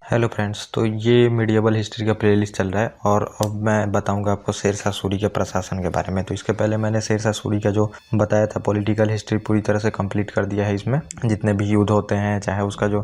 Hello friends, तो ये medieval history का प्लेलिस्ट चल रहा है और अब मैं बताऊंगा आपको शेरशाह सूरी के प्रशासन के बारे में। तो इसके पहले मैंने शेरशाह सूरी का जो बताया था पॉलिटिकल हिस्ट्री पूरी तरह से कंप्लीट कर दिया है। इसमें जितने भी युद्ध होते हैं, चाहे उसका जो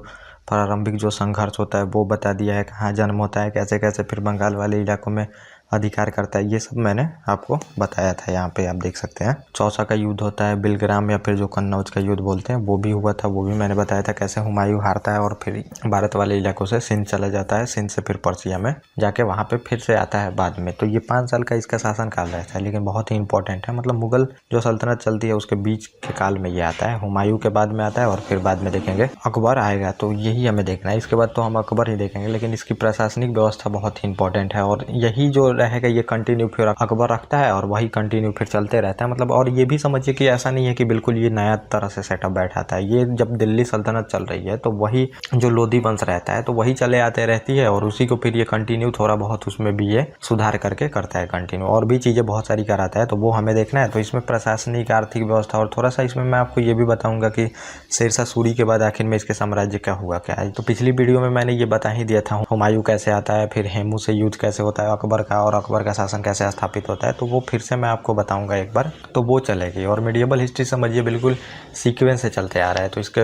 प्रारंभिक जो संघर्ष होता है वो बता दिया है, कहाँ जन्म होता है, कैसे कैसे फिर बंगाल वाले इलाकों में अधिकार करता है, ये सब मैंने आपको बताया था। यहाँ पे आप देख सकते हैं चौसा का युद्ध होता है, बिलग्राम या फिर जो कन्नौज का युद्ध बोलते हैं वो भी हुआ था, वो भी मैंने बताया था। कैसे हुमायूं हारता है और फिर भारत वाले इलाकों से सिंध चला जाता है, सिंध से फिर पर्सिया में जाके वहाँ पे फिर से आता है बाद में। तो ये 5 साल का इसका शासन काल रहता है, लेकिन बहुत ही इंपॉर्टेंट है। मतलब मुगल जो सल्तनत चलती है उसके बीच के काल में ये आता है, हुमायूं के बाद में आता है और फिर बाद में देखेंगे अकबर आएगा। तो यही हमें देखना है। इसके बाद तो हम अकबर ही देखेंगे, लेकिन इसकी प्रशासनिक व्यवस्था बहुत ही इंपॉर्टेंट है और यही जो रहेगा ये कंटिन्यू फिर अकबर रखता है और वही कंटिन्यू फिर चलते रहता है। मतलब और ये भी समझिए कि ऐसा नहीं है कि बिल्कुल ये नया तरह से सेटअप बैठाता है। ये जब दिल्ली सल्तनत चल रही है तो वही जो लोधी वंश रहता है तो वही चले आते रहती है और उसी को फिर ये कंटिन्यू थोड़ा बहुत उसमें भी ये सुधार करके करता है कंटिन्यू, और भी चीज़ें बहुत सारी कराता है, तो वो हमें देखना है। तो इसमें प्रशासनिक, आर्थिक व्यवस्था और थोड़ा सा इसमें मैं आपको ये भी बताऊंगा कि शेरशाह सूरी के बाद आखिर में इसके साम्राज्य क्या हुआ क्या है। तो पिछली वीडियो में मैंने ये बता ही दिया था हुमायूं कैसे आता है, फिर हेमू से युद्ध कैसे होता है अकबर का, और अकबर का शासन कैसे स्थापित होता है। तो वो फिर से मैं आपको बताऊंगा एक बार, तो वो चलेगी। और मीडिएवल हिस्ट्री समझिए बिल्कुल सीक्वेंस से चलते आ रहा है। तो इसके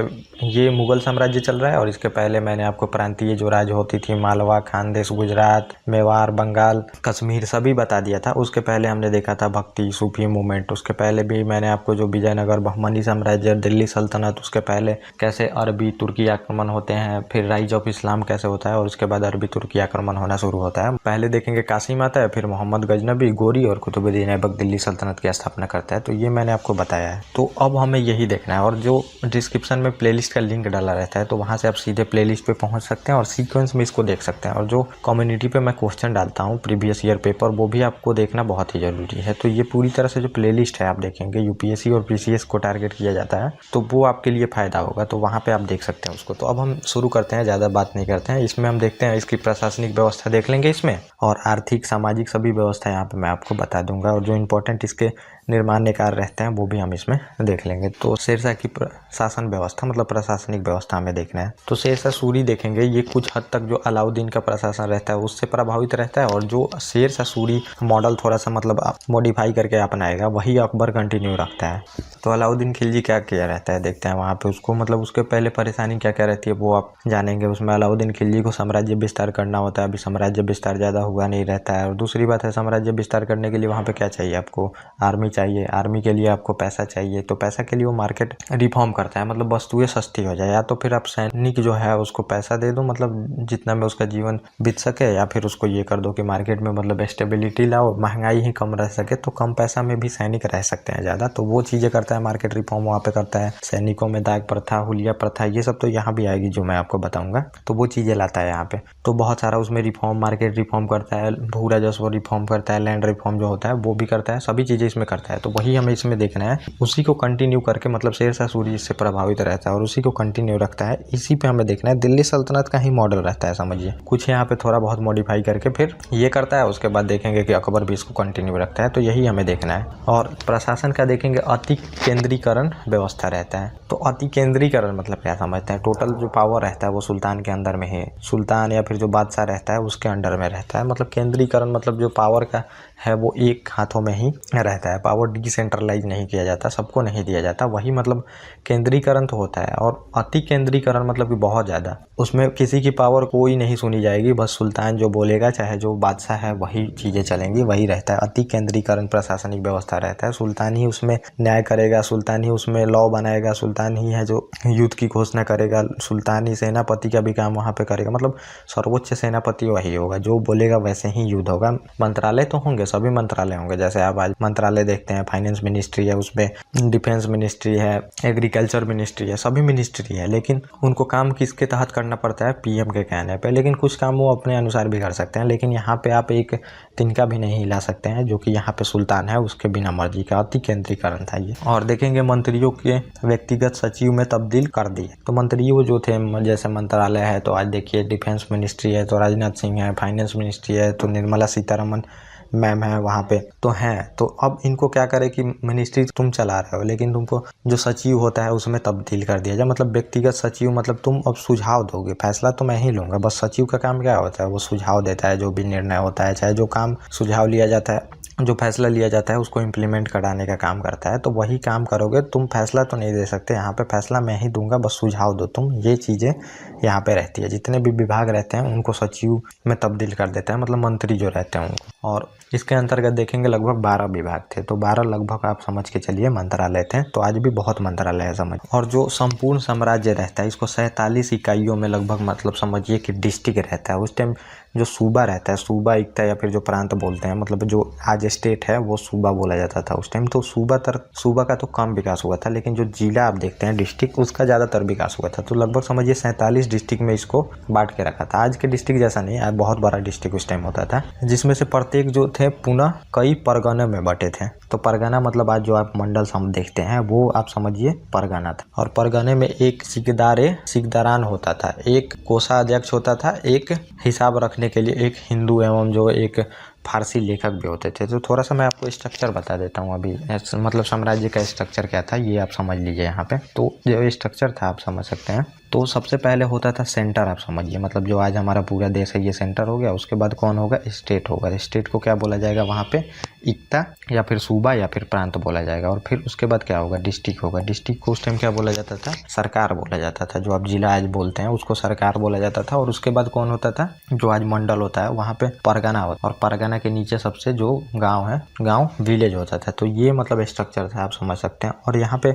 ये मुगल साम्राज्य चल रहा है और इसके पहले मैंने आपको प्रांतीय जो राज होती थी, मालवा, खानदेश, गुजरात, मेवाड़, बंगाल, कश्मीर, सभी बता दिया था। उसके पहले हमने देखा था भक्ति, सूफी मूवमेंट। उसके पहले भी मैंने आपको जो विजयनगर, बहमनी साम्राज्य, दिल्ली सल्तनत, उसके पहले कैसे अरबी तुर्की आक्रमण होते हैं, फिर राइज ऑफ इस्लाम कैसे होता है और उसके बाद अरबी तुर्की आक्रमण होना शुरू होता है। पहले देखेंगे कासिम आता है, फिर मोहम्मद गजनबी, गोरी और कुतुबुद्दीन ऐबक दिल्ली सल्तनत की स्थापना करता है। तो ये मैंने आपको बताया है। तो अब हमें यही देखना है और जो डिस्क्रिप्शन में प्लेलिस्ट का लिंक डाला रहता है तो वहाँ से आप सीधे प्लेलिस्ट पे पहुँच सकते हैं और सीक्वेंस में इसको देख सकते हैं। और जो कम्युनिटी पे मैं क्वेश्चन डालता हूँ प्रीवियस ईयर पेपर, वो भी आपको देखना बहुत ही ज़रूरी है। तो ये पूरी तरह से जो प्लेलिस्ट है आप देखेंगे, यूपीएससी और पीसीएस को टारगेट किया जाता है, तो वो आपके लिए फ़ायदा होगा। तो वहाँ पर आप देख सकते हैं उसको। तो अब हम शुरू करते हैं, ज़्यादा बात नहीं करते हैं। इसमें हम देखते हैं इसकी प्रशासनिक व्यवस्था देख लेंगे इसमें, और आर्थिक, सामाजिक सभी व्यवस्था यहाँ पे मैं आपको बता दूंगा, और जो इम्पोर्टेंट इसके निर्माण्य कार्य रहते हैं वो भी हम इसमें देख लेंगे। तो शेरशाह की शासन व्यवस्था मतलब प्रशासनिक व्यवस्था हमें देखना है। तो शेरशाह सूरी देखेंगे, ये कुछ हद तक जो अलाउद्दीन का प्रशासन रहता है उससे प्रभावित रहता है, और जो शेरशाह सूरी मॉडल थोड़ा सा मतलब मॉडिफाई करके अपनाएगा वही अकबर कंटिन्यू रखता है। तो अलाउद्दीन खिलजी क्या किया रहता है देखते हैं वहाँ पे उसको, मतलब उसके पहले परेशानी क्या क्या रहती है वो आप जानेंगे। उसमें अलाउद्दीन खिलजी को साम्राज्य विस्तार करना होता है। अभी साम्राज्य विस्तार ज़्यादा हुआ नहीं रहता है। और दूसरी बात है, साम्राज्य विस्तार करने के लिए वहाँ पे क्या चाहिए आपको, आर्मी चाहिए। आर्मी के लिए आपको पैसा चाहिए, तो पैसा के लिए वो मार्केट रिफॉर्म करता है, मतलब वस्तुएं सस्ती हो जाए। या तो फिर आप सैनिक जो है उसको पैसा दे दो, मतलब जितना में उसका जीवन बीत सके, या फिर उसको ये कर दो कि मार्केट में मतलब स्टेबिलिटी लाओ, महंगाई ही कम रह सके, तो कम पैसा में भी सैनिक रह सकते हैं ज़्यादा। तो वो चीज़ें करता है, मार्केट रिफॉर्म वहाँ पे करता है। सैनिकों में दाग प्रथा, हुलिया प्रथा, ये सब तो यहाँ भी आएगी जो मैं आपको बताऊंगा। तो वो चीज़ें लाता है यहाँ पे। तो बहुत सारा उसमें रिफॉर्म, मार्केट रिफॉर्म करता है, भू राजस्व रिफॉर्म करता है, लैंड रिफॉर्म जो होता है वो भी करता है, सभी चीज़ें इसमें करता है। तो वही हमें इसमें देखना है। उसी को कंटिन्यू करके, मतलब शेरशाह सूरी इससे प्रभावित रहता है और उसी को कंटिन्यू रखता है। इसी पे हमें देखना है। दिल्ली सल्तनत का ही मॉडल रहता है समझिए, कुछ यहाँ पे थोड़ा बहुत मॉडिफाई करके फिर ये करता है। उसके बाद देखेंगे कि अकबर भी इसको कंटिन्यू रखता है। तो यही हमें देखना है। और प्रशासन का देखेंगे, अति केंद्रीकरण व्यवस्था रहता है। तो अति केंद्रीकरण मतलब क्या समझते हैं, टोटल जो पावर रहता है वो सुल्तान के अंदर में है। सुल्तान या फिर जो बादशाह रहता है उसके अंडर में रहता है। मतलब केंद्रीकरण मतलब जो पावर का है वो एक हाथों में ही रहता है। पावर डिसेंट्रलाइज नहीं किया जाता, सबको नहीं दिया जाता, वही मतलब केंद्रीकरण तो होता है। और अति केंद्रीकरण मतलब कि बहुत ज़्यादा, उसमें किसी की पावर कोई नहीं सुनी जाएगी, बस सुल्तान जो बोलेगा, चाहे जो बादशाह है वही चीज़ें चलेंगी, वही रहता है। अति केंद्रीकरण प्रशासनिक व्यवस्था रहता है। सुल्तान ही उसमें न्याय करेगा, सुल्तान ही उसमें लॉ बनाएगा, सुल्तान ही है जो युद्ध की घोषणा करेगा, सुल्तान ही सेनापति का भी काम वहाँ पे करेगा। मतलब सर्वोच्च सेनापति वही होगा, जो बोलेगा वैसे ही युद्ध होगा। मंत्रालय तो होंगे, सभी मंत्रालय होंगे। जैसे आप आज मंत्रालय देखते हैं, फाइनेंस मिनिस्ट्री है, उसमें डिफेंस मिनिस्ट्री है, एग्रीकल्चर मिनिस्ट्री है, सभी मिनिस्ट्री है, लेकिन उनको काम किसके तहत करना पड़ता है, पीएम के कहने पे। लेकिन कुछ काम वो अपने अनुसार भी कर सकते हैं, लेकिन यहाँ पे आप एक तिनका भी नहीं हिला सकते हैं, जो कि यहाँ पे सुल्तान है उसके बिना मर्जी का। अति केंद्रीकरण था ये। और देखेंगे मंत्रियों के व्यक्तिगत सचिव में तब्दील कर दिए। तो मंत्रियों जो थे, जैसे मंत्रालय है तो आज देखिए डिफेंस मिनिस्ट्री है तो राजनाथ सिंह है, फाइनेंस मिनिस्ट्री है तो निर्मला सीतारमण मैम है वहाँ पे तो हैं, तो अब इनको क्या करे कि मिनिस्ट्री तुम चला रहे हो लेकिन तुमको जो सचिव होता है उसमें तब्दील कर दिया जाए। मतलब व्यक्तिगत सचिव, मतलब तुम अब सुझाव दोगे, फैसला तो मैं ही लूँगा, बस सचिव का काम क्या होता है, वो सुझाव देता है, जो भी निर्णय होता है, चाहे जो काम सुझाव लिया जाता है, जो फैसला लिया जाता है उसको इम्प्लीमेंट कराने का काम करता है। तो वही काम करोगे, तुम फैसला तो नहीं दे सकते, यहाँ पे फैसला मैं ही दूंगा, बस सुझाव दो तुम। ये चीज़ें यहाँ पे रहती है। जितने भी विभाग रहते हैं उनको सचिव में तब्दील कर देता है, मतलब मंत्री जो रहते हैं उनको। और इसके अंतर्गत देखेंगे लगभग 12 विभाग थे, तो 12 लगभग आप समझ के चलिए मंत्रालय थे। तो आज भी बहुत मंत्रालय है समझ। और जो संपूर्ण साम्राज्य रहता है इसको 47 इकाइयों में लगभग, मतलब समझिए कि डिस्ट्रिक्ट रहता है। उस टाइम जो सूबा रहता है, सूबा इकता या फिर जो प्रांत बोलते हैं, मतलब जो आज स्टेट है वो सूबा बोला जाता था उस टाइम। तो सूबा का तो कम विकास हुआ था, लेकिन जो जिला आप देखते हैं डिस्ट्रिक्ट, उसका ज़्यादातर विकास हुआ था। तो लगभग समझिए 47 डिस्ट्रिक्ट में इसको बांट के रखा था। आज के डिस्ट्रिक्ट जैसा नहीं, आज बहुत बड़ा डिस्ट्रिक्ट उस टाइम होता था, जिसमें से प्रत्येक जो थे पुनः कई परगने में बटे थे। तो परगना मतलब आज जो आप मंडल सम देखते हैं वो आप समझिए परगना था। और परगने में एक सिकदारान होता था, एक कोषाध्यक्ष होता था, एक हिसाब रखने के लिए एक हिंदू एवं जो एक फारसी लेखक भी होते थे। तो थोड़ा सा मैं आपको स्ट्रक्चर बता देता हूँ अभी, मतलब साम्राज्य का स्ट्रक्चर क्या था ये आप समझ लीजिए यहाँ पे। तो जो स्ट्रक्चर था आप समझ सकते हैं। तो सबसे पहले होता था सेंटर, आप समझिए, मतलब जो आज हमारा पूरा देश है ये सेंटर हो गया। उसके बाद कौन होगा, स्टेट होगा। स्टेट को क्या बोला जाएगा वहाँ पे, इक्ता या फिर सूबा या फिर प्रांत बोला जाएगा। और फिर उसके बाद क्या होगा, डिस्ट्रिक्ट होगा। डिस्ट्रिक्ट को उस टाइम क्या बोला जाता था, सरकार बोला जाता था। जो आप जिला आज बोलते हैं उसको सरकार बोला जाता था। और उसके बाद कौन होता था, जो आज मंडल होता है वहाँ पे परगना होता है। और परगना के नीचे सबसे जो गाँव है, गाँव विलेज होता था। तो ये मतलब स्ट्रक्चर था, आप समझ सकते हैं। और यहाँ पे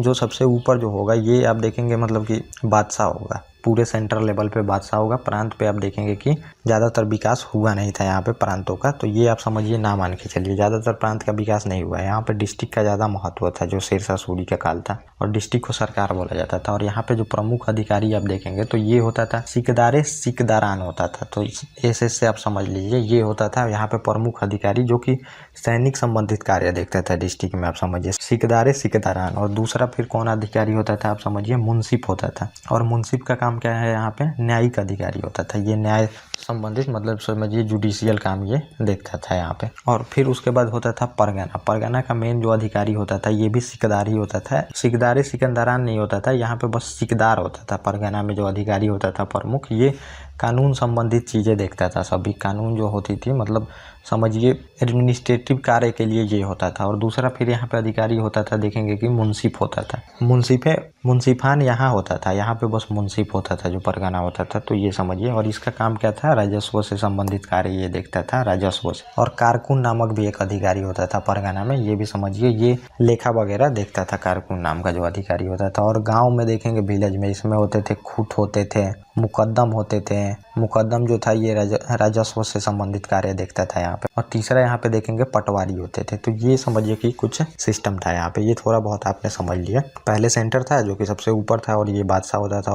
जो सबसे ऊपर जो होगा ये आप देखेंगे मतलब कि बादशाह होगा, पूरे सेंट्रल लेवल पे बादशाह होगा। प्रांत पे आप देखेंगे कि ज़्यादातर विकास हुआ नहीं था यहाँ पे प्रांतों का। तो ये आप समझिए ना मान के चलिए, ज़्यादातर प्रांत का विकास नहीं हुआ है। यहाँ पे डिस्ट्रिक्ट का ज़्यादा महत्व था, जो शेरशाह सूरी का काल था। और डिस्ट्रिक्ट को सरकार बोला जाता था। और यहाँ पे जो प्रमुख अधिकारी आप देखेंगे तो ये होता था सिकदारान होता था। तो ऐसे से आप समझ लीजिए ये होता था यहाँ पे प्रमुख अधिकारी, जो कि सैनिक संबंधित कार्य देखता था डिस्ट्रिक्ट में, आप समझिए सिकदारान। और दूसरा फिर कौन अधिकारी होता था, आप समझिए मुंसिफ होता था। और मुंसिफ का काम क्या है, यहाँ पे न्यायिक अधिकारी होता था। ये न्याय संबंधित, मतलब समझिए जुडिशियल काम ये देखता था यहाँ पे। और फिर उसके बाद होता था परगना। परगना का मेन जो अधिकारी होता था ये भी सिकदार ही होता था। सिकंदरान नहीं होता था यहाँ पे, बस सिकदार होता था। परगना में जो अधिकारी होता था प्रमुख, ये कानून संबंधित चीज़ें देखता था। सभी कानून जो होती थी, मतलब समझिए एडमिनिस्ट्रेटिव कार्य के लिए ये होता था। और दूसरा फिर यहाँ पे अधिकारी होता था, देखेंगे कि मुंसिफ होता था। मुंसिफान यहाँ होता था, यहाँ पे बस मुंसिफ होता था जो परगना होता था। तो ये समझिए। और इसका काम क्या था, राजस्व से संबंधित कार्य ये देखता था, राजस्व से। और कारकुन नामक भी एक अधिकारी होता था परगना में, ये भी समझिए, ये लेखा वगैरह देखता था, कारकुन नाम का जो अधिकारी होता था। और गाँव में देखेंगे विलेज में, इसमें होते थे खूट होते थे, मुकद्दम होते थे। मुकद्दम जो था ये राजस्व से संबंधित कार्य देखता था यहाँ पे। और तीसरा यहाँ पे देखेंगे पटवारी होते थे। तो ये समझिए कि कुछ सिस्टम था यहाँ पे। ये थोड़ा बहुत आपने समझ लिया। पहले सेंटर था जो कि सबसे ऊपर था, और ये बादशाह होता था।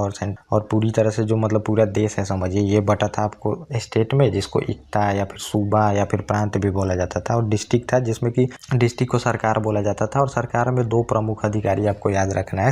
और पूरी तरह से जो मतलब पूरा देश है समझिए, ये बटा था आपको स्टेट में, जिसको इक्ता या फिर सूबा या फिर प्रांत भी बोला जाता था। और डिस्ट्रिक्ट था, जिसमें कि डिस्ट्रिक्ट को सरकार बोला जाता था। और सरकार में 2 प्रमुख अधिकारी आपको याद रखना है,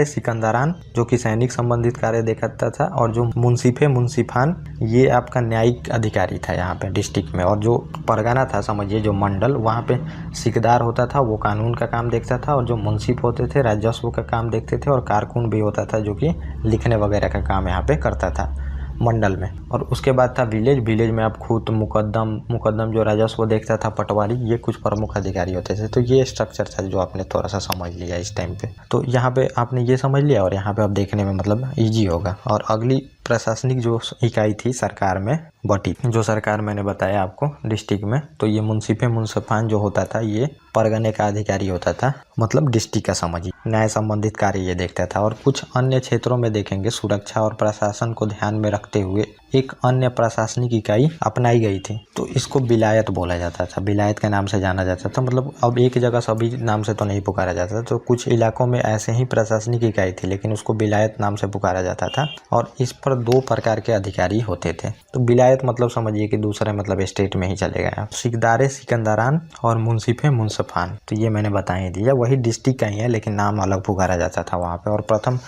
सिकंदरान जो कि सैनिक संबंधित कार्य देखता था, और जो मुंसिफान ये आपका न्यायिक अधिकारी था यहाँ पे डिस्ट्रिक्ट में। और जो परगना था समझिए, जो मंडल, वहाँ पे सिकदार होता था, वो कानून का काम देखता था। और जो मुंसिफ होते थे राजस्व का काम देखते थे। और कारकुन भी होता था, जो कि लिखने वगैरह का काम यहाँ पे करता था मंडल में। और उसके बाद था विलेज में आप खूट, मुकद्दम जो राजस्व देखता था, पटवारी, ये कुछ प्रमुख अधिकारी होते थे। तो ये स्ट्रक्चर था जो आपने थोड़ा सा समझ लिया इस टाइम पे। तो यहाँ पे आपने ये समझ लिया, और यहाँ पे आप देखने में मतलब ईजी होगा। और अगली प्रशासनिक जो इकाई थी सरकार में बटी, जो सरकार मैंने बताया आपको डिस्ट्रिक्ट में, तो ये मुंसिफान जो होता था ये परगने का अधिकारी होता था, मतलब डिस्ट्रिक्ट का समझिए, न्याय संबंधित कार्य ये देखता था। और कुछ अन्य क्षेत्रों में देखेंगे सुरक्षा और प्रशासन को ध्यान में रखते हुए एक अन्य प्रशासनिक इकाई अपनाई गई थी। तो इसको विलायत बोला जाता था, विलायत के नाम से जाना जाता था। मतलब अब एक जगह सभी नाम से तो नहीं पुकारा जाता, तो कुछ इलाकों में ऐसे ही प्रशासनिक इकाई थी, लेकिन उसको विलायत नाम से पुकारा जाता था। और इस पर 2 प्रकार के अधिकारी होते थे। तो विलायत मतलब समझिए कि दूसरे मतलब स्टेट में ही चले गए, सिकंदरान और मुंसिफान। तो ये मैंने बता ही दिया, वही डिस्ट्रिक्ट का ही है, लेकिन नाम अलग पुकारा जाता था वहाँ पे। और प्रथम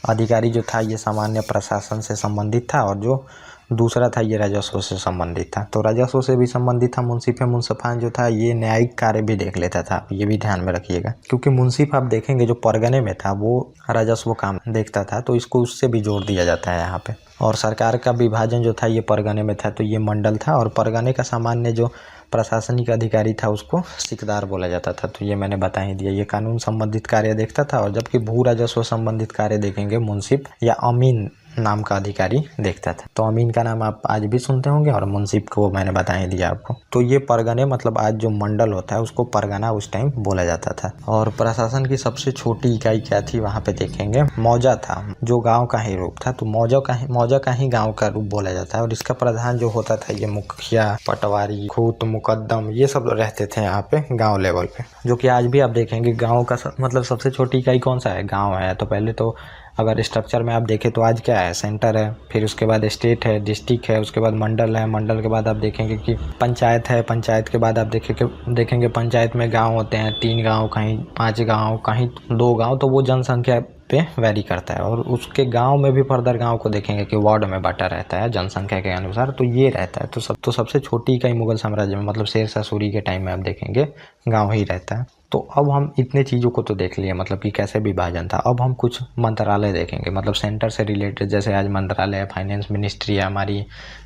अधिकारी जो था ये सामान्य प्रशासन से संबंधित था। और जो दूसरा था ये राजस्व से संबंधित था। तो राजस्व से भी संबंधित था। मुंसिफ मुंसफान जो था ये न्यायिक कार्य भी देख लेता था, ये भी ध्यान में रखिएगा, क्योंकि मुंसिफ आप देखेंगे जो परगने में था वो राजस्व काम देखता था, तो इसको उससे भी जोड़ दिया जाता है यहाँ पे। और सरकार का विभाजन जो था ये परगने में था, तो ये मंडल था, और परगने का सामान्य जो प्रशासनिक अधिकारी था उसको सिकदार बोला जाता था। तो ये मैंने बता ही दिया। ये कानून संबंधित कार्य देखता था, और जबकि भू राजस्व संबंधित कार्य देखेंगे मुंसिफ या अमीन नाम का अधिकारी देखता था। तो अमीन का नाम आप आज भी सुनते होंगे, और मुंसिफ को मैंने बता ही दिया आपको। तो ये परगने मतलब आज जो मंडल होता है उसको परगना उस टाइम बोला जाता था। और प्रशासन की सबसे छोटी इकाई क्या थी वहाँ पे देखेंगे, मौजा था, जो गाँव का ही रूप था। तो मौजा का ही गाँव का रूप बोला जाता है। और इसका प्रधान जो होता था ये मुखिया, पटवारी, खूत, मुकद्दम, ये सब रहते थे यहाँ पे गाँव लेवल पे। जो कि आज भी आप देखेंगे गाँव का मतलब सबसे छोटी इकाई कौन सा है, गाँव है। तो पहले तो अगर स्ट्रक्चर में आप देखें तो आज क्या है, सेंटर है, फिर उसके बाद स्टेट है, डिस्ट्रिक्ट है, उसके बाद मंडल है, मंडल के बाद आप देखेंगे कि पंचायत है, पंचायत के बाद आप देखेंगे पंचायत में गांव होते हैं, 3 गांव, कहीं 5 गांव, कहीं 2 गांव। तो वो जनसंख्या पे वैरी करता है। और उसके गांव में भी फर्दर गांव को देखेंगे कि वार्ड में बांटा रहता है जनसंख्या के अनुसार। तो ये रहता है। तो सबसे छोटी इकाई मुगल साम्राज्य में मतलब शेरशाह सूरी के टाइम में आप देखेंगे गाँव ही रहता है। तो अब हम इतने चीज़ों को तो देख लिए, मतलब कि कैसे विभाजन था। अब हम कुछ मंत्रालय देखेंगे, मतलब सेंटर से रिलेटेड। जैसे आज मंत्रालय है, फाइनेंस मिनिस्ट्री है, हमारी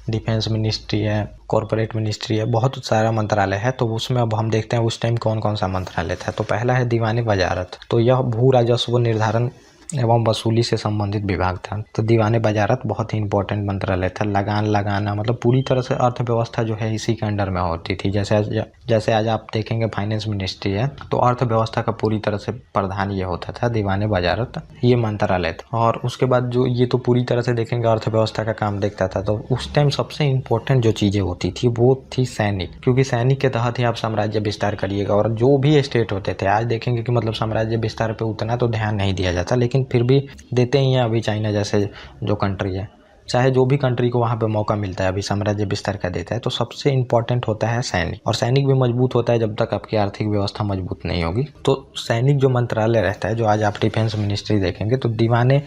डिफेंस मिनिस्ट्री है, कॉरपोरेट मिनिस्ट्री है, बहुत सारा मंत्रालय है। तो उसमें अब हम देखते हैं उस टाइम कौन कौन सा मंत्रालय था। तो पहला है दीवाने वजारत। तो यह भू राजस्व निर्धारण एवं वसूली से संबंधित विभाग था। तो दीवाने वजारत बहुत ही इंपॉर्टेंट मंत्रालय था। लगान लगाना मतलब पूरी तरह से अर्थव्यवस्था जो है इसी के अंडर में होती थी। जैसे आज आप देखेंगे फाइनेंस मिनिस्ट्री है, तो अर्थव्यवस्था का पूरी तरह से प्रधान ये होता था, दीवाने वजारत ये मंत्रालय था। और उसके बाद जो ये तो पूरी तरह से देखेंगे अर्थव्यवस्था का काम देखता था। तो उस टाइम सबसे इम्पोर्टेंट जो चीज़ें होती थी वो थी सैनिक, क्योंकि सैनिक के तहत ही आप साम्राज्य विस्तार करिएगा। और जो भी स्टेट होते थे, आज देखेंगे कि मतलब साम्राज्य विस्तार पे उतना तो ध्यान नहीं दिया जाता, लेकिन फिर भी देते ही हैं। अभी चाइना जैसे जो कंट्री है, चाहे जो भी कंट्री को वहाँ पे मौका मिलता है अभी साम्राज्य विस्तार का देता है। तो सबसे इम्पोर्टेंट होता है सैनिक, और सैनिक भी मजबूत होता है जब तक आपकी आर्थिक व्यवस्था मजबूत नहीं होगी। तो सैनिक जो मंत्रालय रहता है, जो आज आप डिफेंस मिनिस्ट्री देखेंगे, तो दीवाने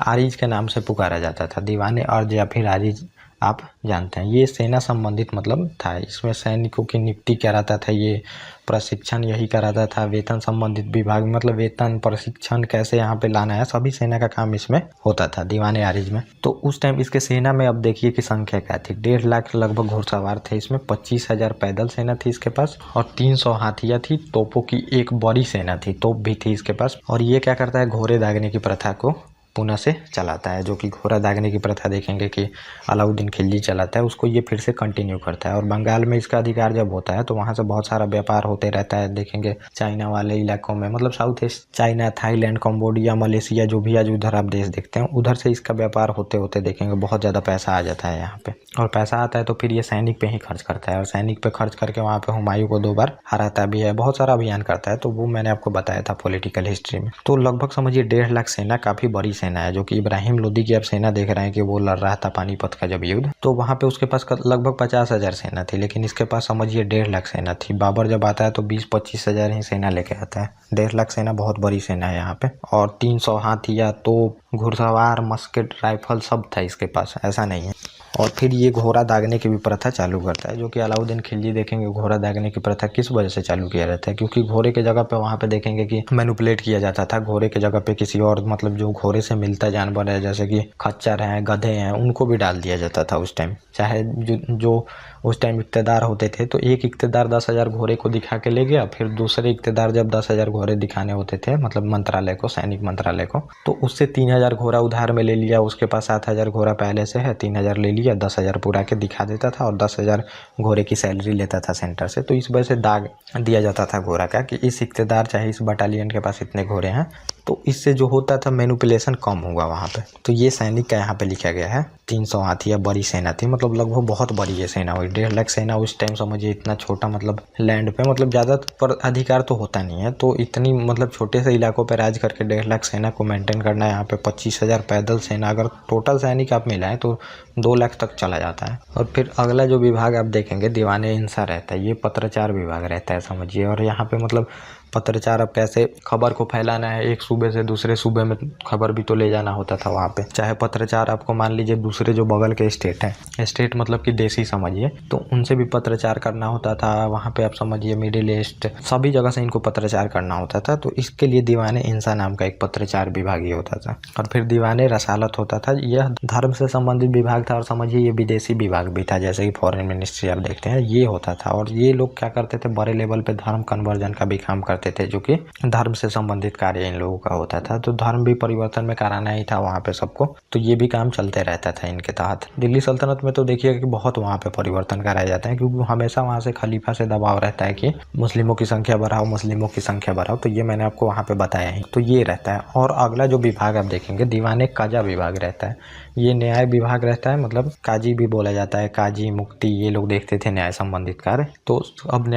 आरिज के नाम से पुकारा जाता था। दीवाने अर्ज या फिर आरिज आप जानते हैं, ये सेना संबंधित मतलब था। इसमें सैनिकों की नियुक्ति कराता था, ये प्रशिक्षण यही कराता था, वेतन संबंधित विभाग मतलब वेतन, प्रशिक्षण कैसे यहाँ पे लाना है, सभी सेना का काम इसमें होता था दीवाने आरिज में। तो उस टाइम इसके सेना में अब देखिए कि संख्या क्या थी, 1.5 लाख लगभग घुड़सवार थे इसमें, 25,000 पैदल सेना थी इसके पास, और 300 हाथियाँ थी, तोपों की एक बड़ी सेना थी, तोप भी थी इसके पास। और ये क्या करता है, घोड़े दागने की प्रथा को पुनः से चलाता है। जो कि घोड़ा दागने की प्रथा देखेंगे कि अलाउद्दीन खिलजी चलाता है, उसको ये फिर से कंटिन्यू करता है। और बंगाल में इसका अधिकार जब होता है तो वहाँ से बहुत सारा व्यापार होते रहता है। देखेंगे चाइना वाले इलाकों में, मतलब south east China, Thailand, Cambodia, Malaysia, जो भी आज उधर आप देश देखते हैं, उधर से इसका व्यापार होते होते देखेंगे बहुत ज़्यादा पैसा आ जाता है यहाँ पे। और पैसा आता है तो फिर ये सैनिक पे ही खर्च करता है, और सैनिक पे खर्च करके वहाँ पे हुमायूं को 2 बार हराता भी है, बहुत सारा अभियान करता है। तो वो मैंने आपको बताया था पॉलिटिकल हिस्ट्री में। तो लगभग समझिए 1.5 लाख सेना काफ़ी बड़ी सेना है। जो कि इब्राहिम लोदी की आप सेना देख रहे हैं कि वो लड़ रहा था पानीपत का जब युद्ध, तो वहाँ पे उसके पास लगभग 50,000 सेना थी, लेकिन इसके पास समझिए 1.5 लाख सेना थी। बाबर जब आता है तो 20-25 हज़ार ही सेना लेके आता है। 1.5 लाख सेना बहुत बड़ी सेना है यहाँ पे। और 300 हाथिया, तोप, घुड़सवार, मस्केट, राइफल सब था इसके पास, ऐसा नहीं है। और फिर ये घोड़ा दागने की भी प्रथा चालू करता है। जो कि अलाउद्दीन खिलजी देखेंगे घोड़ा दागने की प्रथा किस वजह से चालू किया जाता है, क्योंकि घोड़े के जगह पे वहाँ पे देखेंगे कि मैनिपुलेट किया जाता था। घोड़े के जगह पे किसी और मतलब जो घोड़े से मिलता जानवर है, जैसे कि खच्चर हैं, गधे हैं, उनको भी डाल दिया जाता था उस टाइम। चाहे जो उस टाइम इक़्तेदार होते थे, तो एक इक़्तेदार 10,000 घोड़े को दिखा के ले गया, फिर दूसरे इक़्तेदार जब 10,000 घोड़े दिखाने होते थे, मतलब मंत्रालय को, सैनिक मंत्रालय को, तो उससे 3,000 घोड़ा उधार में ले लिया। उसके पास 7,000 घोड़ा पहले से है, 3,000 ले लिया, 10,000 पूरा के दिखा देता था, और 10,000 घोड़े की सैलरी लेता था सेंटर से। तो इस वजह से दाग दिया जाता था घोड़ा का कि इस इक़्तेदार चाहे इस बटालियन के पास इतने घोड़े हैं। तो इससे जो होता था मैनिपुलेशन कम हुआ वहाँ पे। तो ये सैनिक का यहाँ पे लिखा गया है। 300 हाथिया बड़ी सेना थी, मतलब लगभग बहुत बड़ी ये सेना हुई। 1.5 लाख सेना उस टाइम समझिए, इतना छोटा मतलब लैंड पे, मतलब ज़्यादा पर अधिकार तो होता नहीं है, तो इतनी मतलब छोटे से इलाकों पे राज करके 1.5 लाख सेना को मेंटेन करना है। यहाँ पे 25,000 पैदल सेना, अगर टोटल सैनिक आप मिलाएं तो 2 लाख तक चला जाता है। और फिर अगला जो विभाग आप देखेंगे दीवाने इंसा रहता है, ये पत्राचार विभाग रहता है समझिए। और यहाँ पे मतलब पत्रचार अब कैसे खबर को फैलाना है, एक सूबे से दूसरे सूबे में खबर भी तो ले जाना होता था वहाँ पे। चाहे पत्रचार आपको मान लीजिए दूसरे जो बगल के स्टेट हैं, स्टेट मतलब कि देसी समझिए, तो उनसे भी पत्रचार करना होता था वहाँ पे। आप समझिए मिडिल ईस्ट सभी जगह से इनको पत्रचार करना होता था। तो इसके लिए दीवाने इंसा नाम का एक पत्रचार विभाग ही होता था। और फिर दीवाने रसालत होता था, यह धर्म से संबंधित विभाग था। और समझिए ये विदेशी विभाग भी था, जैसे कि फॉरेन मिनिस्ट्री आप देखते हैं ये होता था। और ये लोग क्या करते थे, बड़े लेवल पे धर्म कन्वर्जन का भी काम करते थे, जो कि धर्म से संबंधित कार्य इन लोगों का होता था। तो धर्म भी परिवर्तन में कराना ही था वहाँ पे सबको, तो ये भी काम चलते रहता था इनके तहत। दिल्ली सल्तनत में तो देखिएगा कि बहुत वहाँ पे परिवर्तन कराए जाते हैं, क्योंकि हमेशा वहाँ से खलीफा से दबाव रहता है कि मुस्लिमों की संख्या बढ़ाओ, मुस्लिमों की संख्या बढ़ाओ। तो ये मैंने आपको वहाँ पे बताया ही, तो ये रहता है। और अगला जो विभाग आप देखेंगे दीवाने कजा विभाग रहता है। ये न्याय विभाग रहता है, मतलब काजी भी बोला जाता है, काजी मुक्ति ये लोग देखते थे न्याय संबंधित कार्य। तो अब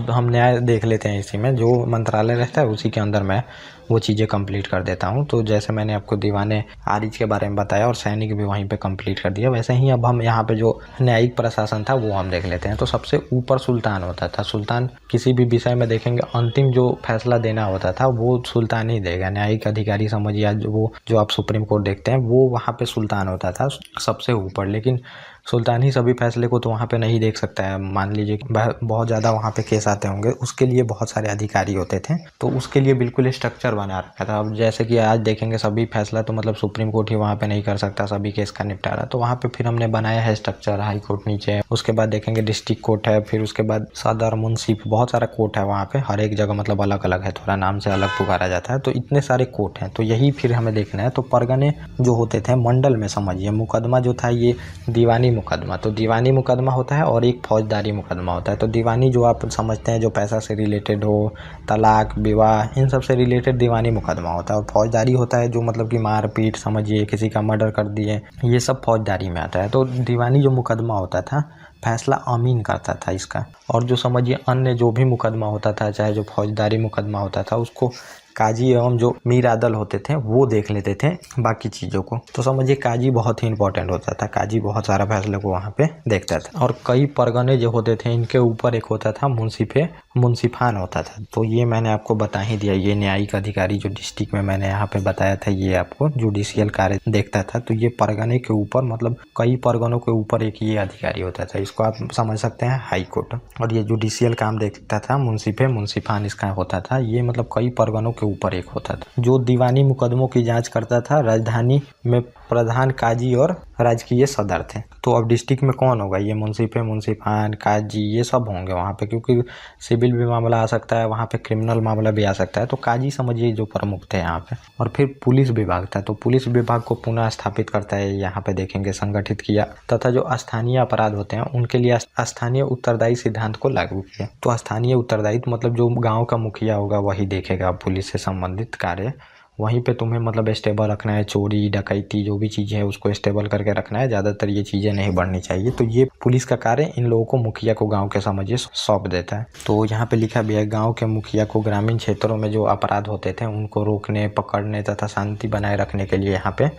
हम न्याय देख लेते हैं। इसी में जो मंत्रालय रहता है उसी के अंदर मैं वो चीज़ें कंप्लीट कर देता हूँ। तो जैसे मैंने आपको दीवाने आरिज के बारे में बताया और सैनिक भी वहीं पे कंप्लीट कर दिया, वैसे ही अब हम यहाँ पे जो न्यायिक प्रशासन था वो हम देख लेते हैं। तो सबसे ऊपर सुल्तान होता था। सुल्तान किसी भी विषय में देखेंगे अंतिम जो फैसला देना होता था वो सुल्तान ही देगा। न्यायिक अधिकारी समझिए वो जो आप सुप्रीम कोर्ट देखते हैं वो वहाँ पे सुल्तान होता था सबसे ऊपर। लेकिन सुल्तान ही सभी फैसले को तो वहाँ पे नहीं देख सकता है। मान लीजिए बहुत ज़्यादा वहाँ पे केस आते होंगे, उसके लिए बहुत सारे अधिकारी होते थे, तो उसके लिए बिल्कुल स्ट्रक्चर बना रखा था। अब जैसे कि आज देखेंगे सभी फैसला तो मतलब सुप्रीम कोर्ट ही वहाँ पे नहीं कर सकता सभी केस का निपटारा, तो वहाँ पे फिर हमने बनाया है स्ट्रक्चर। हाई कोर्ट नीचे है, उसके बाद देखेंगे डिस्ट्रिक्ट कोर्ट है, फिर उसके बाद सदर, मुंसिफ, बहुत सारा कोर्ट है वहाँ पे। हर एक जगह मतलब अलग अलग है, थोड़ा नाम से अलग पुकारा जाता है। तो इतने सारे कोर्ट हैं, तो यही फिर हमें देखना है। तो परगने जो होते थे मंडल में समझिए, मुकदमा जो था ये दीवानी मुकदमा, तो दीवानी मुकदमा होता है और एक फौजदारी मुकदमा होता है। तो दीवानी जो आप समझते हैं जो पैसा से रिलेटेड हो, तलाक, विवाह, इन सब से रिलेटेड दीवानी मुकदमा होता है। और फौजदारी होता है जो मतलब कि मारपीट समझिए, किसी का मर्डर कर दिए, ये सब फौजदारी में आता है। तो दीवानी जो मुकदमा होता था फैसला अमीन करता था इसका। और जो समझिए अन्य जो भी मुकदमा होता था, चाहे जो फौजदारी मुकदमा होता था, उसको काजी एवं जो मीर आदल होते थे वो देख लेते थे बाकी चीज़ों को। तो समझिए काजी बहुत ही इंपॉर्टेंट होता था, काजी बहुत सारा फैसले को वहाँ पे देखता था। और कई परगने जो होते थे इनके ऊपर एक होता था मुंसिफान होता था। तो ये मैंने आपको बता ही दिया, ये न्यायिक अधिकारी जो डिस्ट्रिक्ट में मैंने यहाँ पे बताया था ये आपको जुडिशियल कार्य देखता था। तो ये परगने के ऊपर मतलब कई परगनों के ऊपर एक ये अधिकारी होता था, इसको आप समझ सकते हैं हाई कोर्ट। और ये जुडिशियल काम देखता था मुंसिफान इसका होता था। ये मतलब कई परगनों के ऊपर एक होता था जो दीवानी मुकदमों की जांच करता था। राजधानी में प्रधान काजी और राजकीय सदर थे। तो अब डिस्ट्रिक्ट में कौन होगा, ये मुंसिफान, काजी, ये सब होंगे वहाँ पे, क्योंकि सिविल भी मामला आ सकता है वहाँ पे, क्रिमिनल मामला भी आ सकता है। तो काजी समझिए जो प्रमुख थे यहाँ पे। और फिर पुलिस विभाग था, तो पुलिस विभाग को पुनः स्थापित करता है, यहाँ पे देखेंगे संगठित किया, तथा जो स्थानीय अपराध होते हैं उनके लिए स्थानीय उत्तरदायी सिद्धांत को लागू किया। तो स्थानीय उत्तरदायित्व मतलब जो गाँव का मुखिया होगा वही देखेगा पुलिस से संबंधित कार्य। वहीं पे तुम्हें मतलब स्टेबल रखना है, चोरी डकैती जो भी चीज़ें है उसको स्टेबल करके रखना है, ज़्यादातर ये चीज़ें नहीं बढ़नी चाहिए। तो ये पुलिस का कार्य इन लोगों को मुखिया को गांव के समझिए सौंप देता है। तो यहाँ पे लिखा भी है गांव के मुखिया को ग्रामीण क्षेत्रों में जो अपराध होते थे उनको रोकने, पकड़ने तथा शांति बनाए रखने के लिए यहाँ पे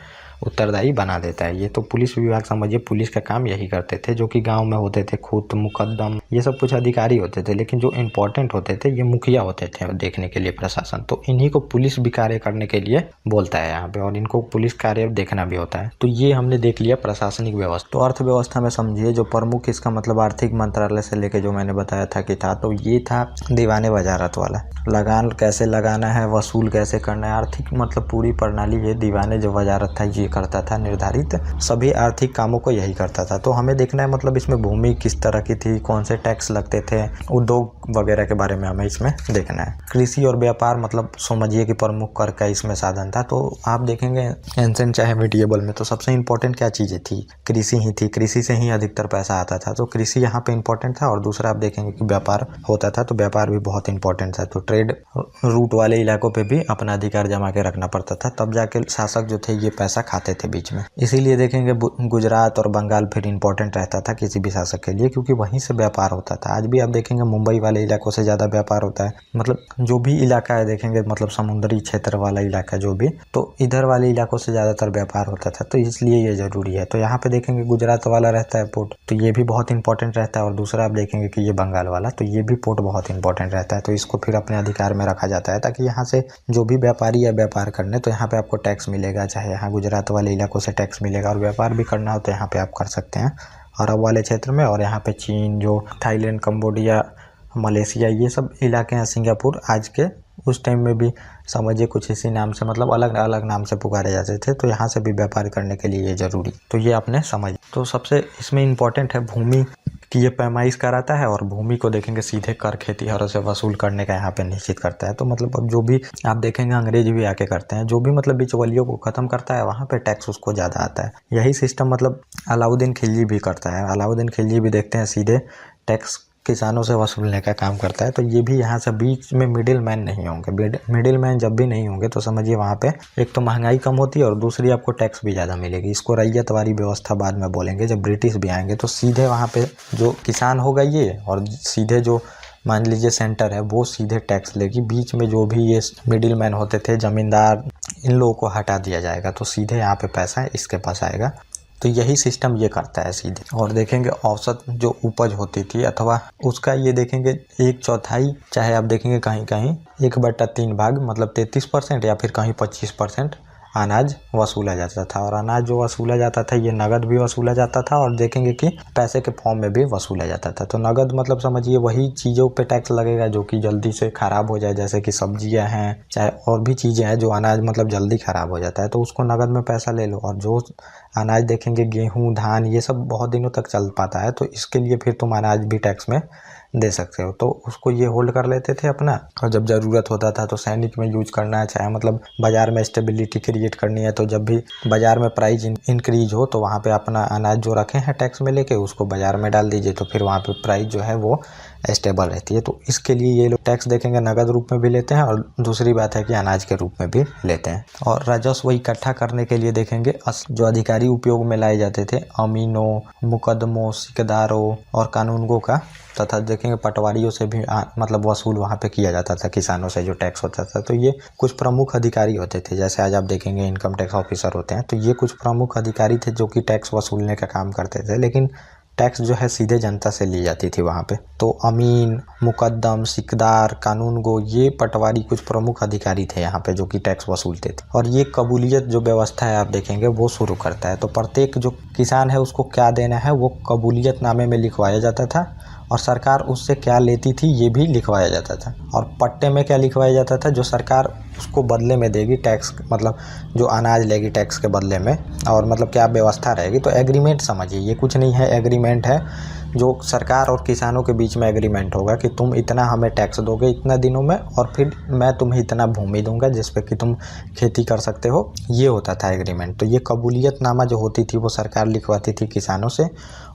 उत्तरदायी बना देता है ये। तो पुलिस विभाग समझिए पुलिस का काम यही करते थे, जो कि गांव में होते थे खूत, मुकद्दम, ये सब कुछ अधिकारी होते थे। लेकिन जो इम्पोर्टेंट होते थे ये मुखिया होते थे देखने के लिए प्रशासन। तो इन्हीं को पुलिस भी कार्य करने के लिए बोलता है यहाँ पे, और इनको पुलिस कार्य देखना भी होता है। तो ये हमने देख लिया प्रशासनिक व्यवस्था। तो अर्थव्यवस्था में समझिए जो प्रमुख इसका मतलब आर्थिक मंत्रालय से लेके जो मैंने बताया था कि था, तो ये था दीवाने वजारत वाला। लगान कैसे लगाना है, वसूल कैसे करना है, आर्थिक मतलब पूरी प्रणाली ये दीवाने जो वजारत था ये करता था। निर्धारित सभी आर्थिक कामों को यही करता था। तो हमें देखना है मतलब इसमें भूमि किस तरह की थी, कौन से टैक्स लगते थे, उद्योग वगैरह के बारे में हमें इसमें देखना है। कृषि और व्यापार मतलब समझिए कि प्रमुख कर का इसमें साधन था। तो आप देखेंगे एंशिएंट चाहे मिडिएबल में तो सबसे इंपॉर्टेंट क्या चीज़ें थी, कृषि ही थी। कृषि से ही अधिकतर पैसा आता था, तो कृषि यहाँ पे इंपॉर्टेंट था। और दूसरा आप देखेंगे कि व्यापार होता था, तो व्यापार भी बहुत इंपॉर्टेंट था। तो ट्रेड रूट वाले इलाकों पे भी अपना अधिकार जमा के रखना पड़ता था, तब जाके शासक जो थे ये पैसा खा खाते थे बीच में। इसीलिए देखेंगे गुजरात और बंगाल फिर इंपॉर्टेंट रहता था किसी भी शासक के लिए, क्योंकि वहीं से व्यापार होता था। आज भी आप देखेंगे मुंबई वाले इलाकों से ज़्यादा व्यापार होता है, मतलब जो भी इलाका है देखेंगे, मतलब समुद्री क्षेत्र वाला इलाका जो भी, तो इधर वाले इलाकों से ज़्यादातर व्यापार होता था, तो इसलिए ये ज़रूरी है। तो यहाँ पे देखेंगे गुजरात वाला रहता है पोर्ट, तो ये भी बहुत इंपॉर्टेंट रहता है। और दूसरा आप देखेंगे कि ये बंगाल वाला, तो ये भी पोर्ट बहुत इंपॉर्टेंट रहता है। तो इसको फिर अपने अधिकार में रखा जाता है, ताकि यहाँ से जो भी व्यापारी या व्यापार करने, तो यहाँ पे आपको टैक्स मिलेगा, चाहे यहाँ गुजरात वाले इलाकों से टैक्स मिलेगा। और व्यापार भी करना हो तो यहाँ पे आप कर सकते हैं अरब वाले क्षेत्र में। और यहाँ पे चीन, जो थाईलैंड, कंबोडिया, मलेशिया, ये सब इलाके हैं, सिंगापुर, आज के उस टाइम में भी समझिए कुछ इसी नाम से, मतलब अलग अलग नाम से पुकारे जाते थे। तो यहाँ से भी व्यापार करने के लिए ये ज़रूरी, तो ये आपने समझ। तो सबसे इसमें इम्पोर्टेंट है भूमि की ये पैमाइश कराता है, और भूमि को देखेंगे सीधे कर खेतीहरों से वसूल करने का यहाँ पे निश्चित करता है। तो मतलब अब जो भी आप देखेंगे अंग्रेज भी आके करते हैं, जो भी मतलब बिचौलियों को ख़त्म करता है, वहाँ पे टैक्स उसको ज़्यादा आता है। यही सिस्टम मतलब अलाउद्दीन खिलजी भी करता है। अलाउद्दीन खिलजी भी देखते हैं सीधे टैक्स किसानों से वसूलने का काम करता है। तो ये भी यहाँ से बीच में मिडिल मैन नहीं होंगे। मिडिल मैन जब भी नहीं होंगे तो समझिए वहाँ पे एक तो महंगाई कम होती है, और दूसरी आपको टैक्स भी ज़्यादा मिलेगी। इसको रैयतवारी व्यवस्था बाद में बोलेंगे। जब ब्रिटिश भी आएंगे तो सीधे वहाँ पे जो किसान होगा ये, और सीधे जो मान लीजिए सेंटर है, वो सीधे टैक्स लेगी। बीच में जो भी ये मिडिल मैन होते थे, जमींदार, इन लोगों को हटा दिया जाएगा। तो सीधे यहाँ पे पैसा इसके पास आएगा। तो यही सिस्टम ये करता है सीधे। और देखेंगे औसत जो उपज होती थी, अथवा उसका ये देखेंगे 1/4, चाहे आप देखेंगे कहीं कहीं 1/3 भाग, मतलब 33%, या फिर कहीं 25% अनाज वसूला जाता था। और अनाज जो वसूला जाता था, ये नगद भी वसूला जाता था, और देखेंगे कि पैसे के फॉर्म में भी वसूला जाता था। तो नगद मतलब समझिए वही चीज़ों पे टैक्स लगेगा जो कि जल्दी से ख़राब हो जाए, जैसे कि सब्जियां हैं, चाहे और भी चीज़ें हैं जो अनाज मतलब जल्दी ख़राब हो जाता है, तो उसको नगद में पैसा ले लो। और जो अनाज देखेंगे गेहूँ, धान, ये सब बहुत दिनों तक चल पाता है, तो इसके लिए फिर तुम अनाज भी टैक्स में दे सकते हो। तो उसको ये होल्ड कर लेते थे अपना, और जब ज़रूरत होता था तो सैनिक में यूज करना है, चाहे मतलब बाज़ार में स्टेबिलिटी क्रिएट करनी है, तो जब भी बाज़ार में प्राइस इंक्रीज हो तो वहाँ पे अपना अनाज जो रखे हैं टैक्स में लेके उसको बाज़ार में डाल दीजिए, तो फिर वहाँ पे प्राइस जो है वो स्टेबल रहती है। तो इसके लिए ये लोग टैक्स देखेंगे नगद रूप में भी लेते हैं, और दूसरी बात है कि अनाज के रूप में भी लेते हैं। और राजस्व इकट्ठा करने के लिए देखेंगे जो अधिकारी उपयोग में लाए जाते थे, अमीनों, मुकदमों, सिकदारों और कानूनगों का, तथा देखेंगे पटवारियों से भी मतलब वसूल वहाँ पे किया जाता था, किसानों से जो टैक्स होता था। तो ये कुछ प्रमुख अधिकारी होते थे, जैसे आज आप देखेंगे इनकम टैक्स ऑफिसर होते हैं, तो ये कुछ प्रमुख अधिकारी थे जो कि टैक्स वसूलने का काम करते थे। लेकिन टैक्स जो है सीधे जनता से ली जाती थी वहाँ पे। तो अमीन, मुकद्दम, सिकदार, कानूनगो, ये पटवारी कुछ प्रमुख अधिकारी थे यहाँ पे जो कि टैक्स वसूलते थे। और ये कबूलियत जो व्यवस्था है आप देखेंगे वो शुरू करता है। तो प्रत्येक जो किसान है उसको क्या देना है वो कबूलियत नामे में लिखवाया जाता था, और सरकार उससे क्या लेती थी ये भी लिखवाया जाता था। और पट्टे में क्या लिखवाया जाता था, जो सरकार उसको बदले में देगी टैक्स, मतलब जो अनाज लेगी टैक्स के बदले में, और मतलब क्या व्यवस्था रहेगी। तो एग्रीमेंट समझिए, ये कुछ नहीं है, एग्रीमेंट है जो सरकार और किसानों के बीच में एग्रीमेंट होगा कि तुम इतना हमें टैक्स दोगे इतना दिनों में, और फिर मैं तुम्हें इतना भूमि दूंगा जिस पे कि तुम खेती कर सकते हो। ये होता था एग्रीमेंट। तो ये कबूलियतनामा जो होती थी वो सरकार लिखवाती थी किसानों से,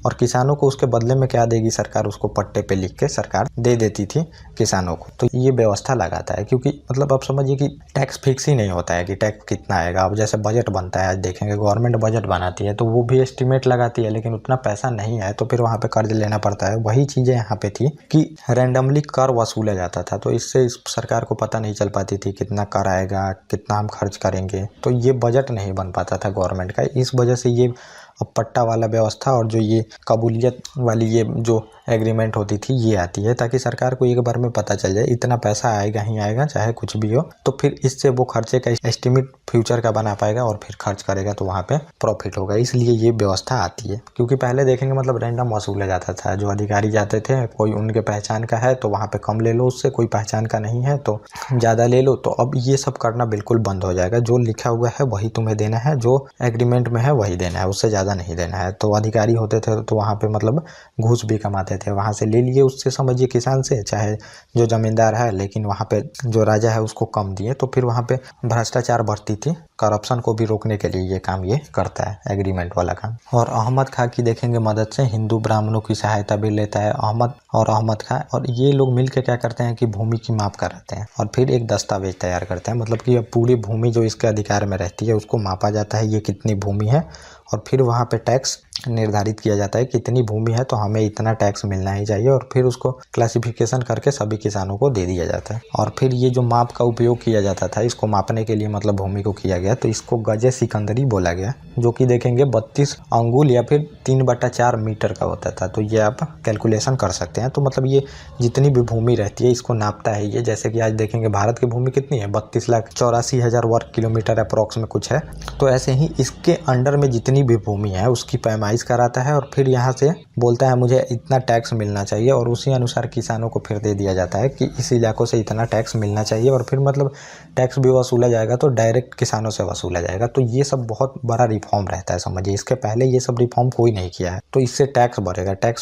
और किसानों को उसके बदले में क्या देगी सरकार, उसको पट्टे पे लिख के सरकार दे देती थी किसानों को। तो ये व्यवस्था लगाता है, क्योंकि मतलब आप समझिए कि टैक्स फिक्स ही नहीं होता है कि टैक्स कितना आएगा। अब जैसे बजट बनता है, आज देखेंगे गवर्नमेंट बजट बनाती है तो वो भी एस्टिमेट लगाती है, लेकिन उतना पैसा नहीं है तो फिर वहाँ पे कर्ज लेना पड़ता है। वही चीज़ें यहाँ पे थी कि रैंडमली कर वसूला जाता था, तो इससे इस सरकार को पता नहीं चल पाती थी कितना कर आएगा, कितना हम खर्च करेंगे। तो ये बजट नहीं बन पाता था गवर्नमेंट का। इस वजह से ये अब पट्टा वाला व्यवस्था और जो ये कबूलियत वाली ये जो एग्रीमेंट होती थी ये आती है, ताकि सरकार को एक बार में पता चल जाए इतना पैसा आएगा ही आएगा चाहे कुछ भी हो। तो फिर इससे वो खर्चे का एस्टिमेट फ्यूचर का बना पाएगा और फिर खर्च करेगा तो वहाँ पे प्रॉफिट होगा। इसलिए ये व्यवस्था आती है। क्योंकि पहले देखेंगे मतलब रैंडम वसूला जाता था, जो अधिकारी जाते थे, कोई उनके पहचान का है तो वहाँ पे कम ले लो उससे, कोई पहचान का नहीं है तो ज़्यादा ले लो। तो अब ये सब करना बिल्कुल बंद हो जाएगा। जो लिखा हुआ है वही तुम्हें देना है, जो एग्रीमेंट में है वही देना है, उससे ज़्यादा ज़्यादा नहीं देना है। तो अधिकारी होते थे तो वहाँ पे मतलब घूस भी कमाते थे, वहाँ से ले लिए उससे समझिए किसान से, चाहे जो ज़मींदार है, लेकिन वहाँ पे जो राजा है उसको कम दिए। तो फिर वहाँ पे भ्रष्टाचार बढ़ती थी, करप्शन को भी रोकने के लिए ये काम ये करता है, एग्रीमेंट वाला काम। और अहमद खां की देखेंगे मदद से हिंदू ब्राह्मणों की सहायता भी लेता है अहमद खां, और ये लोग मिलकर क्या करते हैं कि भूमि की माप कराते हैं और फिर एक दस्तावेज तैयार करते हैं। मतलब कि अब पूरी भूमि जो इसके अधिकार में रहती है उसको मापा जाता है, ये कितनी भूमि है, और फिर वहाँ पे टैक्स निर्धारित किया जाता है कितनी भूमि है तो हमें इतना टैक्स मिलना ही चाहिए, और फिर उसको क्लासिफिकेशन करके सभी किसानों को दे दिया जाता है। और फिर ये जो माप का उपयोग किया जाता था इसको मापने के लिए मतलब भूमि को किया गया, तो इसको गजे सिकंदरी बोला गया, जो कि देखेंगे 32 अंगुल या फिर 3/4 मीटर का होता था। तो ये आप कैलकुलेशन कर सकते हैं। तो मतलब ये जितनी भी भूमि रहती है इसको नापता है ये। जैसे कि आज देखेंगे भारत की भूमि कितनी है, 32,84,000 वर्ग किलोमीटर अप्रॉक्स में कुछ है। तो ऐसे ही इसके अंडर में जितनी भी भूमि है उसकी पैमाइश कराता है और फिर यहाँ से बोलता है मुझे इतना टैक्स मिलना चाहिए, और उसी अनुसार किसानों को फिर दे दिया जाता है कि इस इलाकों से इतना टैक्स मिलना चाहिए, और फिर मतलब टैक्स भी वसूला जाएगा तो डायरेक्ट किसानों से वसूला जाएगा। तो ये सब बहुत बड़ा रिफॉर्म रहता है समझिए, इसके पहले ये सब रिफॉर्म कोई नहीं किया है। तो इससे टैक्स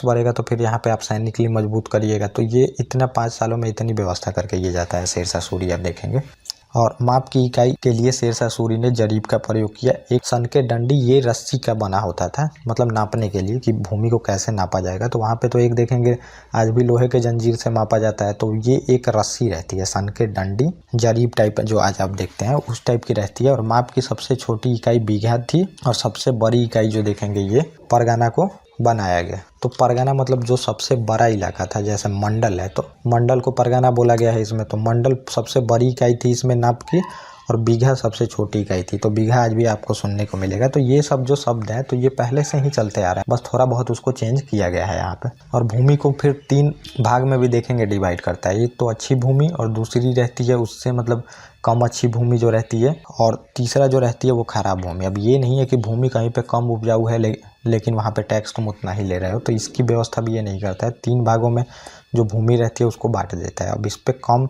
बढ़ेगा तो फिर यहाँ पे आप सैनिकली मजबूत करिएगा। तो ये इतना 5 सालों में इतनी व्यवस्था करके ये जाता है शेरशाह सूरी, आप देखेंगे। और माप की इकाई के लिए शेरशाह सूरी ने जरीब का प्रयोग किया। एक सन के डंडी ये रस्सी का बना होता था, मतलब नापने के लिए कि भूमि को कैसे नापा जाएगा। तो वहाँ पे तो एक देखेंगे आज भी लोहे के जंजीर से मापा जाता है, तो ये एक रस्सी रहती है सन के डंडी, जरीब टाइप जो आज आप देखते हैं उस टाइप की रहती है। और माप की सबसे छोटी इकाई बीघा थी और सबसे बड़ी इकाई जो देखेंगे ये परगना को बनाया गया। तो परगना मतलब जो सबसे बड़ा इलाका था, जैसे मंडल है तो मंडल को परगना बोला गया है इसमें। तो मंडल सबसे बड़ी इकाई थी इसमें नाप की, और बीघा सबसे छोटी इकाई थी। तो बीघा आज भी आपको सुनने को मिलेगा। तो ये सब जो शब्द हैं तो ये पहले से ही चलते आ रहा है, बस थोड़ा बहुत उसको चेंज किया गया है यहाँ पे। और भूमि को फिर 3 भाग में भी देखेंगे डिवाइड करता है। एक तो अच्छी भूमि, और दूसरी रहती है उससे मतलब कम अच्छी भूमि जो रहती है, और तीसरा जो रहती है वो खराब भूमि। अब ये नहीं है कि भूमि कहीं पे कम उपजाऊ है लेकिन वहाँ पे टैक्स तुम उतना ही ले रहे हो, तो इसकी व्यवस्था भी ये नहीं करता है। 3 भागों में जो भूमि रहती है उसको बांट देता है। अब इस पे कम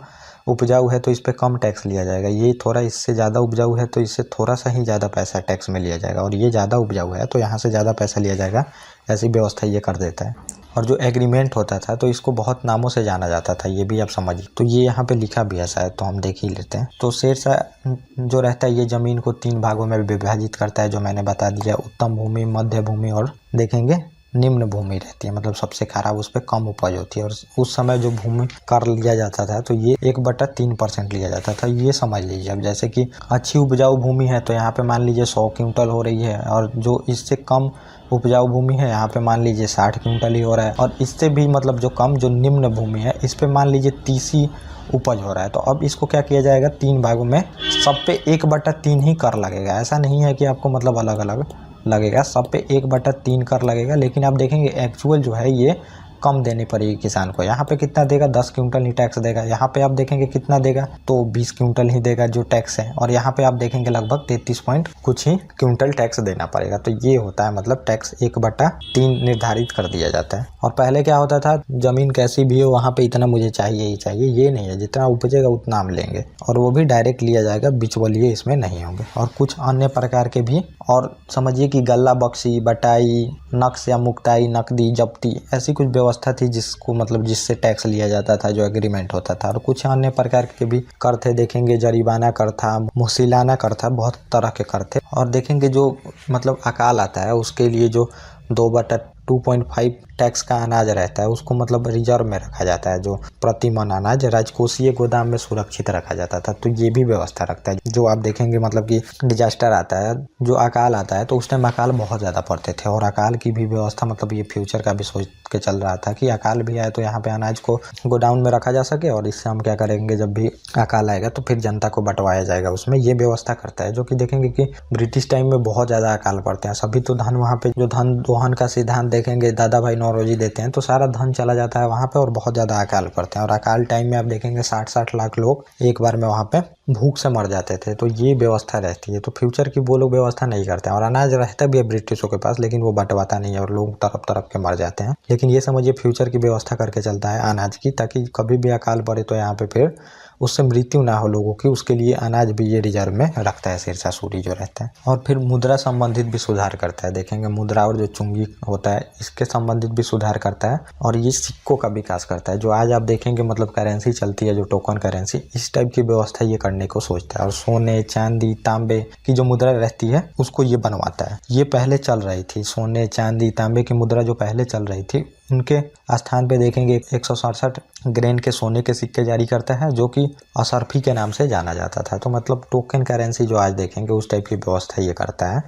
उपजाऊ है तो इस पे कम टैक्स लिया जाएगा, ये थोड़ा इससे ज़्यादा उपजाऊ है तो इससे थोड़ा सा ही ज़्यादा पैसा टैक्स में लिया जाएगा, और ये ज़्यादा उपजाऊ है तो यहाँ से ज़्यादा पैसा लिया जाएगा। ऐसी व्यवस्था ये कर देता है। और जो एग्रीमेंट होता था तो इसको बहुत नामों से जाना जाता था, ये भी आप समझिए। तो ये यहाँ पे लिखा भी है शायद, तो हम देख ही लेते हैं। तो शेरशाह जो रहता है ये ज़मीन को 3 भागों में विभाजित करता है, जो मैंने बता दिया। उत्तम भूमि, मध्य भूमि और देखेंगे निम्न भूमि रहती है, मतलब सबसे खराब, उस पर कम उपज होती है। और उस समय जो भूमि कर लिया जाता था तो ये 1/3% लिया जाता था, ये समझ लीजिए। अब जैसे कि अच्छी उपजाऊ भूमि है तो यहाँ पे मान लीजिए 100 क्विंटल हो रही है, और जो इससे कम उपजाऊ भूमि है यहाँ पे मान लीजिए 60 क्विंटल ही हो रहा है, और इससे भी मतलब जो कम जो निम्न भूमि है इस पे मान लीजिए 30 ही उपज हो रहा है। तो अब इसको क्या किया जाएगा, 3 भागों में सब पे 1/3 ही कर लगेगा। ऐसा नहीं है कि आपको मतलब अलग अलग लगेगा, सब पे 1/3 कर लगेगा। लेकिन आप देखेंगे एक्चुअल जो है ये कम देनी पड़ेगी किसान को। यहाँ पे कितना देगा, 10 क्विंटल ही टैक्स देगा। यहाँ पे आप देखेंगे कितना देगा, तो 20 क्विंटल ही देगा जो टैक्स है, और यहाँ पे आप देखेंगे लगभग 33 पॉइंट कुछ ही क्विंटल टैक्स देना पड़ेगा। तो ये होता है मतलब टैक्स 1/3 निर्धारित कर दिया जाता है। और पहले क्या होता था, जमीन कैसी भी हो वहाँ पे इतना मुझे चाहिए ही चाहिए, ये नहीं है, जितना उपजेगा उतना हम लेंगे, और वो भी डायरेक्ट लिया जाएगा, बिचौलिए इसमें नहीं होंगे। और कुछ अन्य प्रकार के भी, और समझिए कि गल्ला बख्शी, बटाई, नक्श या मुक्ताई, नकदी, जब्ती, ऐसी कुछ व्यवस्था थी जिसको मतलब जिससे टैक्स लिया जाता था, जो एग्रीमेंट होता था। और कुछ अन्य प्रकार के भी कर थे, देखेंगे जरीबाना कर था, मुसिलाना कर था, बहुत तरह के कर थे। और देखेंगे जो मतलब अकाल आता है उसके लिए जो 2/2.5 टैक्स का अनाज रहता है उसको मतलब रिजर्व में रखा जाता है, जो प्रति मन अनाज राजकोषीय गोदाम में सुरक्षित रखा जाता था। तो ये भी व्यवस्था रखता है। जो आप देखेंगे मतलब कि डिजास्टर आता है, जो अकाल आता है, तो उस टाइम अकाल बहुत ज़्यादा पड़ते थे, और अकाल की भी व्यवस्था मतलब ये फ्यूचर का भी सोच के चल रहा था कि अकाल भी आए तो यहाँ पे अनाज को गोडाउन में रखा जा सके, और इससे हम क्या करेंगे, जब भी अकाल आएगा तो फिर जनता को बंटवाया जाएगा उसमें, ये व्यवस्था करता है। जो कि देखेंगे कि ब्रिटिश टाइम में बहुत ज़्यादा अकाल पड़ते हैं, सभी तो धन वहाँ पे जो धन दोहन का सिद्धांत देखेंगे दादा भाई नौरोजी देते हैं, तो सारा धन चला जाता है वहाँ पे, और बहुत ज़्यादा अकाल पड़ते हैं। और अकाल टाइम में आप देखेंगे 60-60 लाख लोग एक बार में वहाँ पे भूख से मर जाते थे। तो ये व्यवस्था रहती है। तो फ्यूचर की वो लोग व्यवस्था नहीं करते हैं, और अनाज रहता भी है ब्रिटिशों के पास, लेकिन वो बंटवाता नहीं है और लोग तरफ तरफ के मर जाते हैं। लेकिन ये समझिए फ्यूचर की व्यवस्था करके चलता है अनाज की, ताकि कभी भी अकाल पड़े तो यहाँ पे फिर उससे मृत्यु ना हो लोगों की, उसके लिए अनाज भी ये रिजर्व में रखता है शेरशाह सूरी जो रहता है। और फिर मुद्रा संबंधित भी सुधार करता है। देखेंगे मुद्रा और जो चुंगी होता है इसके संबंधित भी सुधार करता है, और ये सिक्कों का विकास करता है। जो आज आप देखेंगे मतलब करेंसी चलती है, जो टोकन करेंसी, इस टाइप की व्यवस्था ये करने को सोचता है। और सोने, चांदी, तांबे की जो मुद्रा रहती है उसको ये बनवाता है। ये पहले चल रही थी, सोने, चांदी, तांबे की मुद्रा जो पहले चल रही थी, उनके स्थान पे देखेंगे 167 ग्रेन के सोने के सिक्के जारी करता है, जो कि असरफी के नाम से जाना जाता था। तो मतलब टोकन करेंसी जो आज देखेंगे उस टाइप की व्यवस्था ये करता है।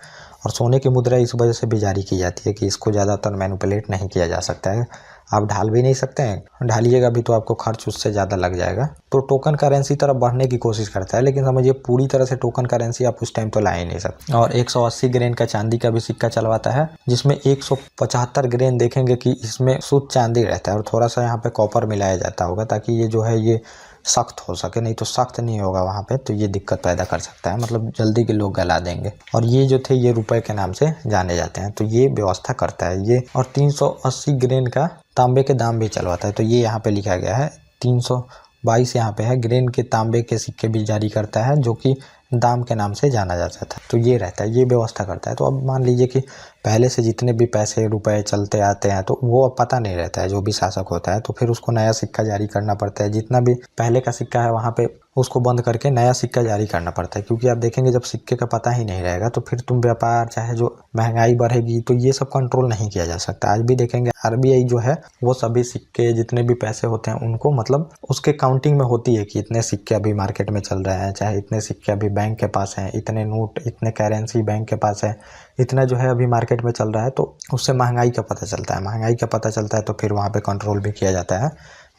और सोने की मुद्रा इस वजह से भी जारी की जाती है कि इसको ज़्यादातर मैनिपुलेट नहीं किया जा सकता है। आप ढाल भी नहीं सकते हैं, ढालिएगा भी तो आपको खर्च उससे ज़्यादा लग जाएगा। तो टोकन करेंसी तरफ बढ़ने की कोशिश करता है, लेकिन समझिए पूरी तरह से टोकन करेंसी आप उस टाइम तो ला ही नहीं सकते। और 180 ग्रेन का चांदी का भी सिक्का चलवाता है, जिसमें 175 ग्रेन देखेंगे कि इसमें शुद्ध चांदी रहता है और थोड़ा सा यहाँ पे कॉपर मिलाया जाता होगा, ताकि ये जो है ये सख्त हो सके। नहीं तो सख्त नहीं होगा वहाँ पे तो ये दिक्कत पैदा कर सकता है, मतलब जल्दी के लोग गला देंगे। और ये जो थे ये रुपए के नाम से जाने जाते हैं। तो ये व्यवस्था करता है ये। और 380 ग्रेन का तांबे के दाम भी चलवाता है। तो ये यहाँ पे लिखा गया है 322 यहाँ पे है ग्रेन के तांबे के सिक्के भी जारी करता है, जो कि दाम के नाम से जाना जाता था। तो ये रहता है, ये व्यवस्था करता है। तो अब मान लीजिए कि पहले से जितने भी पैसे रुपए चलते आते हैं तो वो अब पता नहीं रहता है जो भी शासक होता है, तो फिर उसको नया सिक्का जारी करना पड़ता है। जितना भी पहले का सिक्का है वहाँ पे उसको बंद करके नया सिक्का जारी करना पड़ता है, क्योंकि आप देखेंगे जब सिक्के का पता ही नहीं रहेगा तो फिर तुम व्यापार चाहे जो महंगाई बढ़ेगी तो ये सब कंट्रोल नहीं किया जा सकता। आज भी देखेंगे आरबीआई जो है वो सभी सिक्के जितने भी पैसे होते हैं उनको मतलब उसके काउंटिंग में होती है कि इतने सिक्के अभी मार्केट में चल रहे हैं, चाहे इतने सिक्के अभी बैंक के पास हैं, इतने नोट, इतने करेंसी बैंक के पास है, इतना जो है अभी मार्केट में चल रहा है। तो उससे महंगाई का पता चलता है, महंगाई का पता चलता है तो फिर वहाँ पे कंट्रोल भी किया जाता है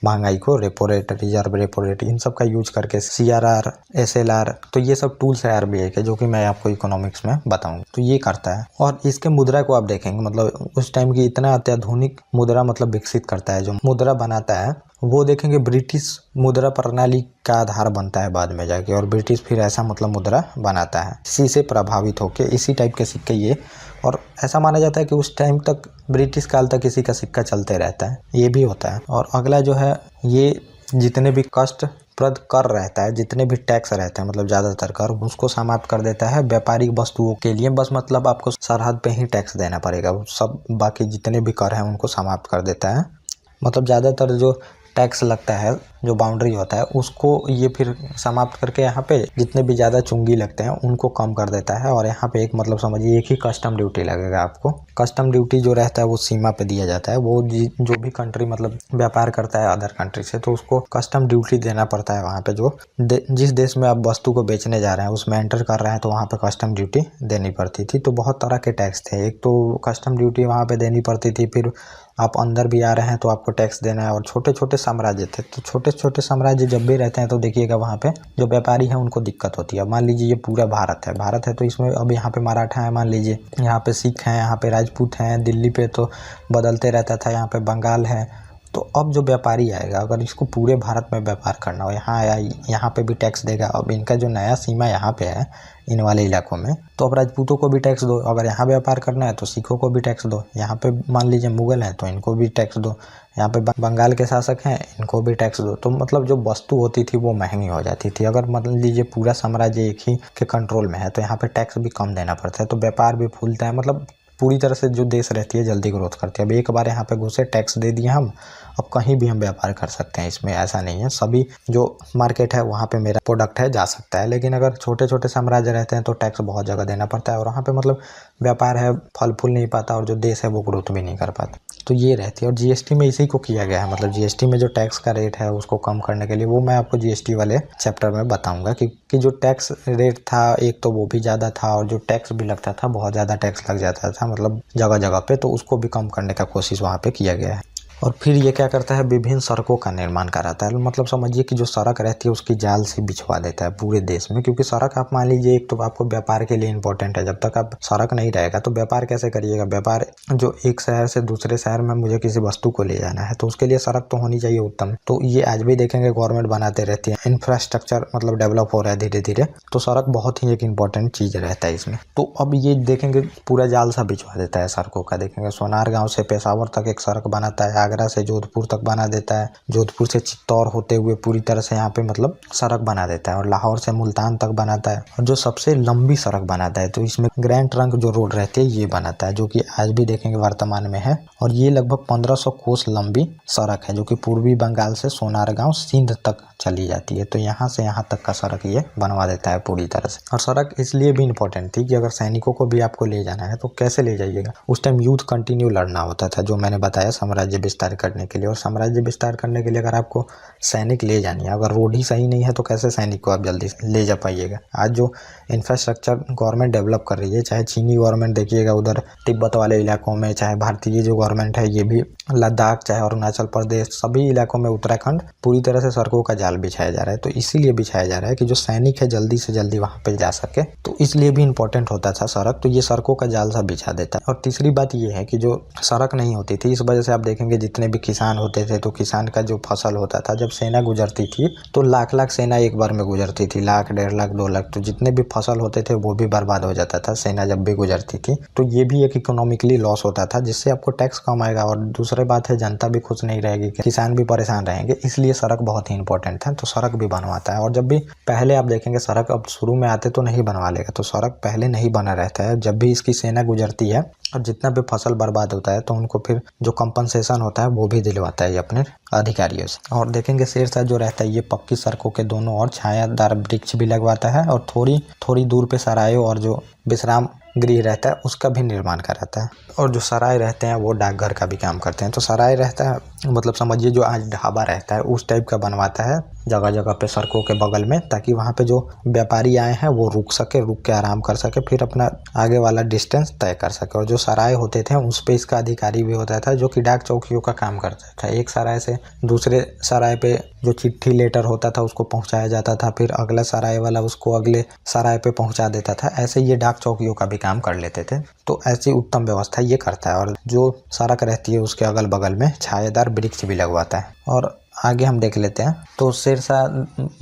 महंगाई को। Repo rate, reserve repo rate, इन सब का यूज करके CRR, SLR, तो ये सब टूल्स है आरबीआई के, जो कि मैं आपको इकोनॉमिक्स में बताऊंगा। तो ये करता है। और इसके मुद्रा को आप देखेंगे मतलब उस टाइम की इतना अत्याधुनिक मुद्रा मतलब विकसित करता है। जो मुद्रा बनाता है वो देखेंगे ब्रिटिश मुद्रा प्रणाली का आधार बनता है बाद में जाके, और ब्रिटिश फिर ऐसा मतलब मुद्रा बनाता है इसी से प्रभावित होकर, इसी टाइप के सिक्के ये। और ऐसा माना जाता है कि उस टाइम तक ब्रिटिश काल तक इसी का सिक्का चलते रहता है, ये भी होता है। और अगला जो है ये जितने भी कष्टप्रद कर रहता है, जितने भी टैक्स रहते हैं मतलब ज़्यादातर कर, उसको समाप्त कर देता है व्यापारिक वस्तुओं के लिए। बस मतलब आपको सरहद पे ही टैक्स देना पड़ेगा, सब बाकी जितने भी कर हैं उनको समाप्त कर देता है। मतलब ज़्यादातर जो टैक्स लगता है, जो बाउंड्री होता है, उसको ये फिर समाप्त करके यहाँ पे जितने भी ज़्यादा चुंगी लगते हैं उनको कम कर देता है। और यहाँ पे एक मतलब समझिए एक ही कस्टम ड्यूटी लगेगा आपको। कस्टम ड्यूटी जो रहता है वो सीमा पे दिया जाता है। वो जो भी कंट्री मतलब व्यापार करता है अदर कंट्री से, तो उसको कस्टम ड्यूटी देना पड़ता है वहाँ पे। जो जिस देश में आप वस्तु को बेचने जा रहे हैं उसमें एंटर कर रहे हैं तो वहाँ पे कस्टम ड्यूटी देनी पड़ती थी। तो बहुत तरह के टैक्स थे। एक तो कस्टम ड्यूटी वहाँ पे देनी पड़ती थी, फिर आप अंदर भी आ रहे हैं तो आपको टैक्स देना है। और छोटे छोटे साम्राज्य थे, तो छोटे छोटे साम्राज्य जब भी रहते हैं तो देखिएगा वहाँ पे जो व्यापारी हैं उनको दिक्कत होती है। मान लीजिए ये पूरा भारत है तो इसमें अब यहाँ पे मराठा है, मान लीजिए यहाँ पे सिख हैं, यहाँ पे राजपूत हैं, दिल्ली पे तो बदलते रहता था, यहाँ पे बंगाल है। तो अब जो व्यापारी आएगा अगर इसको पूरे भारत में व्यापार करना हो, यहाँ आया यहाँ पे भी टैक्स देगा। अब इनका जो नया सीमा यहाँ पे है इन वाले इलाकों में, तो अब राजपूतों को भी टैक्स दो। अगर यहाँ व्यापार करना है तो सिखों को भी टैक्स दो। यहाँ पे मान लीजिए मुगल हैं तो इनको भी टैक्स दो। यहाँ पे बंगाल के शासक हैं, इनको भी टैक्स दो। तो मतलब जो वस्तु होती थी वो महंगी हो जाती थी। अगर मान लीजिए पूरा साम्राज्य एक ही के कंट्रोल में है तो यहाँ पे टैक्स भी कम देना पड़ता है, तो व्यापार भी फूलता है। मतलब पूरी तरह से जो देश रहती है जल्दी ग्रोथ करती है। अब एक बार यहाँ पे घुसे, टैक्स दे दिए हम, अब कहीं भी हम व्यापार कर सकते हैं। इसमें ऐसा नहीं है, सभी जो मार्केट है वहाँ पे मेरा प्रोडक्ट है जा सकता है। लेकिन अगर छोटे छोटे साम्राज्य रहते हैं तो टैक्स बहुत जगह देना पड़ता है, और वहाँ पे मतलब व्यापार है फल फूल नहीं पाता, और जो देश है वो ग्रोथ भी नहीं कर पाता। तो ये रहती है। और जीएसटी में इसी को किया गया है, मतलब जीएसटी में जो टैक्स का रेट है उसको कम करने के लिए, वो मैं आपको जीएसटी वाले चैप्टर में बताऊंगा कि जो टैक्स रेट था एक तो वो भी ज़्यादा था, और जो टैक्स भी लगता था बहुत ज़्यादा टैक्स लग जाता था मतलब जगह जगह पे, तो उसको भी कम करने का कोशिश वहाँ पे किया गया है। और फिर ये क्या करता है, विभिन्न सड़कों का निर्माण कराता है। मतलब समझिए कि जो सड़क रहती है उसकी जाल से बिछवा देता है पूरे देश में, क्योंकि सड़क आप मान लीजिए एक तो आपको व्यापार के लिए इंपॉर्टेंट है। जब तक आप सड़क नहीं रहेगा तो व्यापार कैसे करिएगा। व्यापार जो एक शहर से दूसरे शहर में मुझे किसी वस्तु को ले जाना है तो उसके लिए सड़क तो होनी चाहिए उत्तम। तो ये आज भी देखेंगे गवर्नमेंट बनाते रहती है, इंफ्रास्ट्रक्चर मतलब डेवलप हो रहा है धीरे धीरे, तो सड़क बहुत ही एक इंपॉर्टेंट चीज रहता है इसमें। तो अब ये देखेंगे पूरा जाल सा बिछवा देता है सड़कों का। देखेंगे सोनारगांव से पेशावर तक एक सड़क बनाता है, आगरा से जोधपुर तक बना देता है, जोधपुर से चित्तौड़ होते हुए पूरी तरह से यहाँ पे मतलब सड़क बना देता है, और लाहौर से मुल्तान तक बनाता है। और जो सबसे लंबी सड़क बनाता है तो इसमें ग्रैंड ट्रंक जो रोड रहती है ये बनाता है, जो कि आज भी देखेंगे वर्तमान में है। और ये लगभग 1500 कोस लंबी सड़क है जो कि पूर्वी बंगाल से सोनारगांव सिंध तक चली जाती है। तो यहाँ से यहाँ तक का सड़क ये बनवा देता है पूरी तरह से। और सड़क इसलिए भी इम्पोर्टेंट थी कि अगर सैनिकों को भी आपको ले जाना है तो कैसे ले जाइएगा। उस टाइम युद्ध कंटिन्यू लड़ना होता था, जो मैंने बताया, साम्राज्य विस्तार करने के लिए। और साम्राज्य विस्तार करने के लिए अगर आपको सैनिक ले जानी है, अगर रोड ही सही नहीं है तो कैसे सैनिक को आप जल्दी से ले जा पाइएगा। आज जो इंफ्रास्ट्रक्चर गवर्नमेंट डेवलप कर रही है, चाहे चीनी गवर्नमेंट देखिएगा उधर तिब्बत वाले इलाकों में, चाहे भारतीय जो गवर्नमेंट है ये भी लद्दाख, चाहे अरुणाचल प्रदेश, सभी इलाकों में, उत्तराखंड, पूरी तरह से सड़कों का जाल बिछाया जा रहा है। तो इसीलिए बिछाया जा रहा है कि जो सैनिक है जल्दी से जल्दी वहां पे जा सके। तो इसलिए भी इंपॉर्टेंट होता था सड़क, तो ये सड़कों का जाल सा बिछा देता है। और तीसरी बात ये है कि जो सड़क नहीं होती थी, इस वजह से आप देखेंगे जितने भी किसान होते थे तो किसान का जो फसल होता था, जब सेना गुजरती थी तो लाख लाख सेना एक बार में गुजरती थी, लाख, 1.5 लाख, 2 लाख, तो जितने भी फसल होते थे वो भी बर्बाद हो जाता था सेना जब भी गुजरती थी। तो ये भी एक इकोनॉमिकली लॉस होता था, जिससे आपको टैक्स कम आएगा। और दूसरी बात है जनता भी खुश नहीं रहेगी, किसान भी परेशान रहेंगे, इसलिए सड़क बहुत ही इंपॉर्टेंट है। तो सड़क भी बनवाता है। और जब भी पहले आप देखेंगे सड़क अब शुरू में आते तो नहीं बनवा लेगा, तो सड़क पहले नहीं बना रहता है। जब भी इसकी सेना गुजरती है और जितना भी फसल बर्बाद होता है तो उनको फिर जो कंपनसेशन होता है वो भी दिलवाता है अपने अधिकारियों से। और देखेंगे शेरशाह जो रहता है ये पक्की सड़कों के दोनों ओर छायादार वृक्ष भी लगवाता है, और थोड़ी थोड़ी दूर पे सरायों और जो विश्राम गृह रहता है उसका भी निर्माण कराता है। और जो सराय रहते हैं वो डाकघर का भी काम करते हैं। तो सराय रहता है मतलब समझिए जो आज ढाबा रहता है उस टाइप का बनवाता है जगह जगह पे सड़कों के बगल में, ताकि वहाँ पे जो व्यापारी आए हैं वो रुक सके, रुक के आराम कर सके, फिर अपना आगे वाला डिस्टेंस तय कर सके। और जो सराय होते थे उस पे इसका अधिकारी भी होता था जो कि डाक चौकियों का काम करता था। एक सराय से दूसरे सराय पे जो चिट्ठी लेटर होता था उसको पहुंचाया जाता था, फिर अगला सराय वाला उसको अगले सराय पे पहुंचा देता था। ऐसे ये डाक चौकियों का भी काम कर लेते थे। तो ऐसी उत्तम व्यवस्था ये करता है। और जो सड़क रहती है उसके अगल बगल में छायादार वृक्ष भी लगवाता है। और आगे हम देख लेते हैं। तो शेरशाह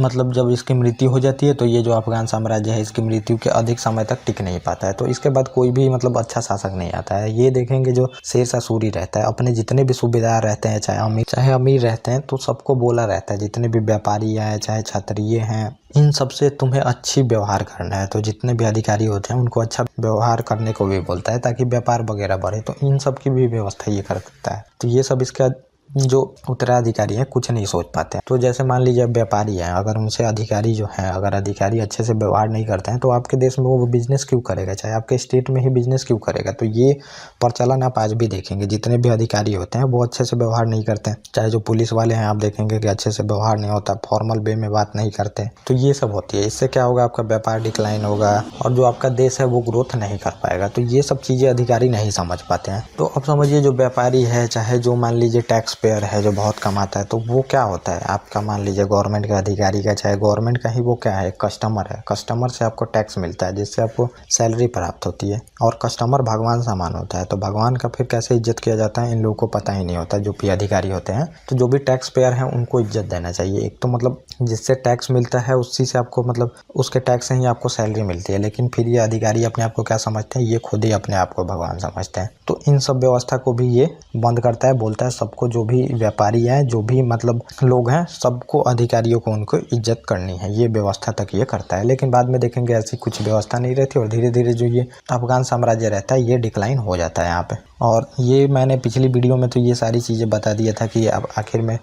मतलब जब इसकी मृत्यु हो जाती है तो ये जो अफगान साम्राज्य है इसकी मृत्यु के अधिक समय तक टिक नहीं पाता है। तो इसके बाद कोई भी मतलब अच्छा शासक नहीं आता है। ये देखेंगे जो शेरशाह सूरी रहता है अपने जितने भी सूबेदार रहते हैं, चाहे अमीर रहते हैं, तो सबको बोला रहता है, जितने भी व्यापारी हैं चाहे क्षत्रिय हैं, इन सबसे तुम्हें अच्छी व्यवहार करना है। तो जितने भी अधिकारी होते हैं उनको अच्छा व्यवहार करने को भी बोलता है ताकि व्यापार वगैरह बढ़े। तो इन सब की भी व्यवस्था ये करता है। तो ये सब इसका जो उत्तराधिकारी है कुछ नहीं सोच पाते हैं। तो जैसे मान लीजिए व्यापारी है, अगर उनसे अधिकारी जो है, अगर अधिकारी अच्छे से व्यवहार नहीं करते हैं तो आपके देश में वो बिजनेस क्यों करेगा, चाहे आपके स्टेट में ही बिजनेस क्यों करेगा। तो ये प्रचलन आप आज भी देखेंगे, जितने भी अधिकारी होते हैं वो अच्छे से व्यवहार नहीं करते हैं। चाहे जो पुलिस वाले हैं आप देखेंगे कि अच्छे से व्यवहार नहीं होता, फॉर्मल वे में बात नहीं करते। तो ये सब होती है। इससे क्या होगा, आपका व्यापार डिक्लाइन होगा और जो आपका देश है वो ग्रोथ नहीं कर पाएगा। तो ये सब चीज़ें अधिकारी नहीं समझ पाते हैं। तो अब समझिए जो व्यापारी है, चाहे जो मान लीजिए टैक्स पेयर है जो बहुत कमाता है, तो वो क्या होता है आपका, मान लीजिए गवर्नमेंट का अधिकारी का, चाहे गवर्नमेंट का ही, वो क्या है, कस्टमर है। कस्टमर से आपको टैक्स मिलता है जिससे आपको सैलरी प्राप्त होती है। और कस्टमर भगवान समान होता है। तो भगवान का फिर कैसे इज्जत किया जाता है इन लोगों को पता ही नहीं होता, जो भी अधिकारी होते हैं। तो जो भी टैक्स पेयर हैं उनको इज्जत देना चाहिए। एक तो मतलब जिससे टैक्स मिलता है उसी से आपको मतलब उसके टैक्स से ही आपको सैलरी मिलती है। लेकिन फिर ये अधिकारी अपने आप को क्या समझते हैं, ये खुद ही अपने आप को भगवान समझते हैं। तो इन सब व्यवस्था को भी ये बंद करता है। बोलता है सबको, जो भी व्यापारी है, जो भी मतलब लोग हैं, सबको, अधिकारियों को उनको इज्जत करनी है। ये व्यवस्था तक ये करता है। लेकिन बाद में देखेंगे ऐसी कुछ व्यवस्था नहीं रहती और धीरे धीरे जो ये अफगान साम्राज्य रहता है ये डिक्लाइन हो जाता है यहाँ पे। और ये मैंने पिछली वीडियो में तो ये सारी चीज़ें बता दिया था कि अब आखिर में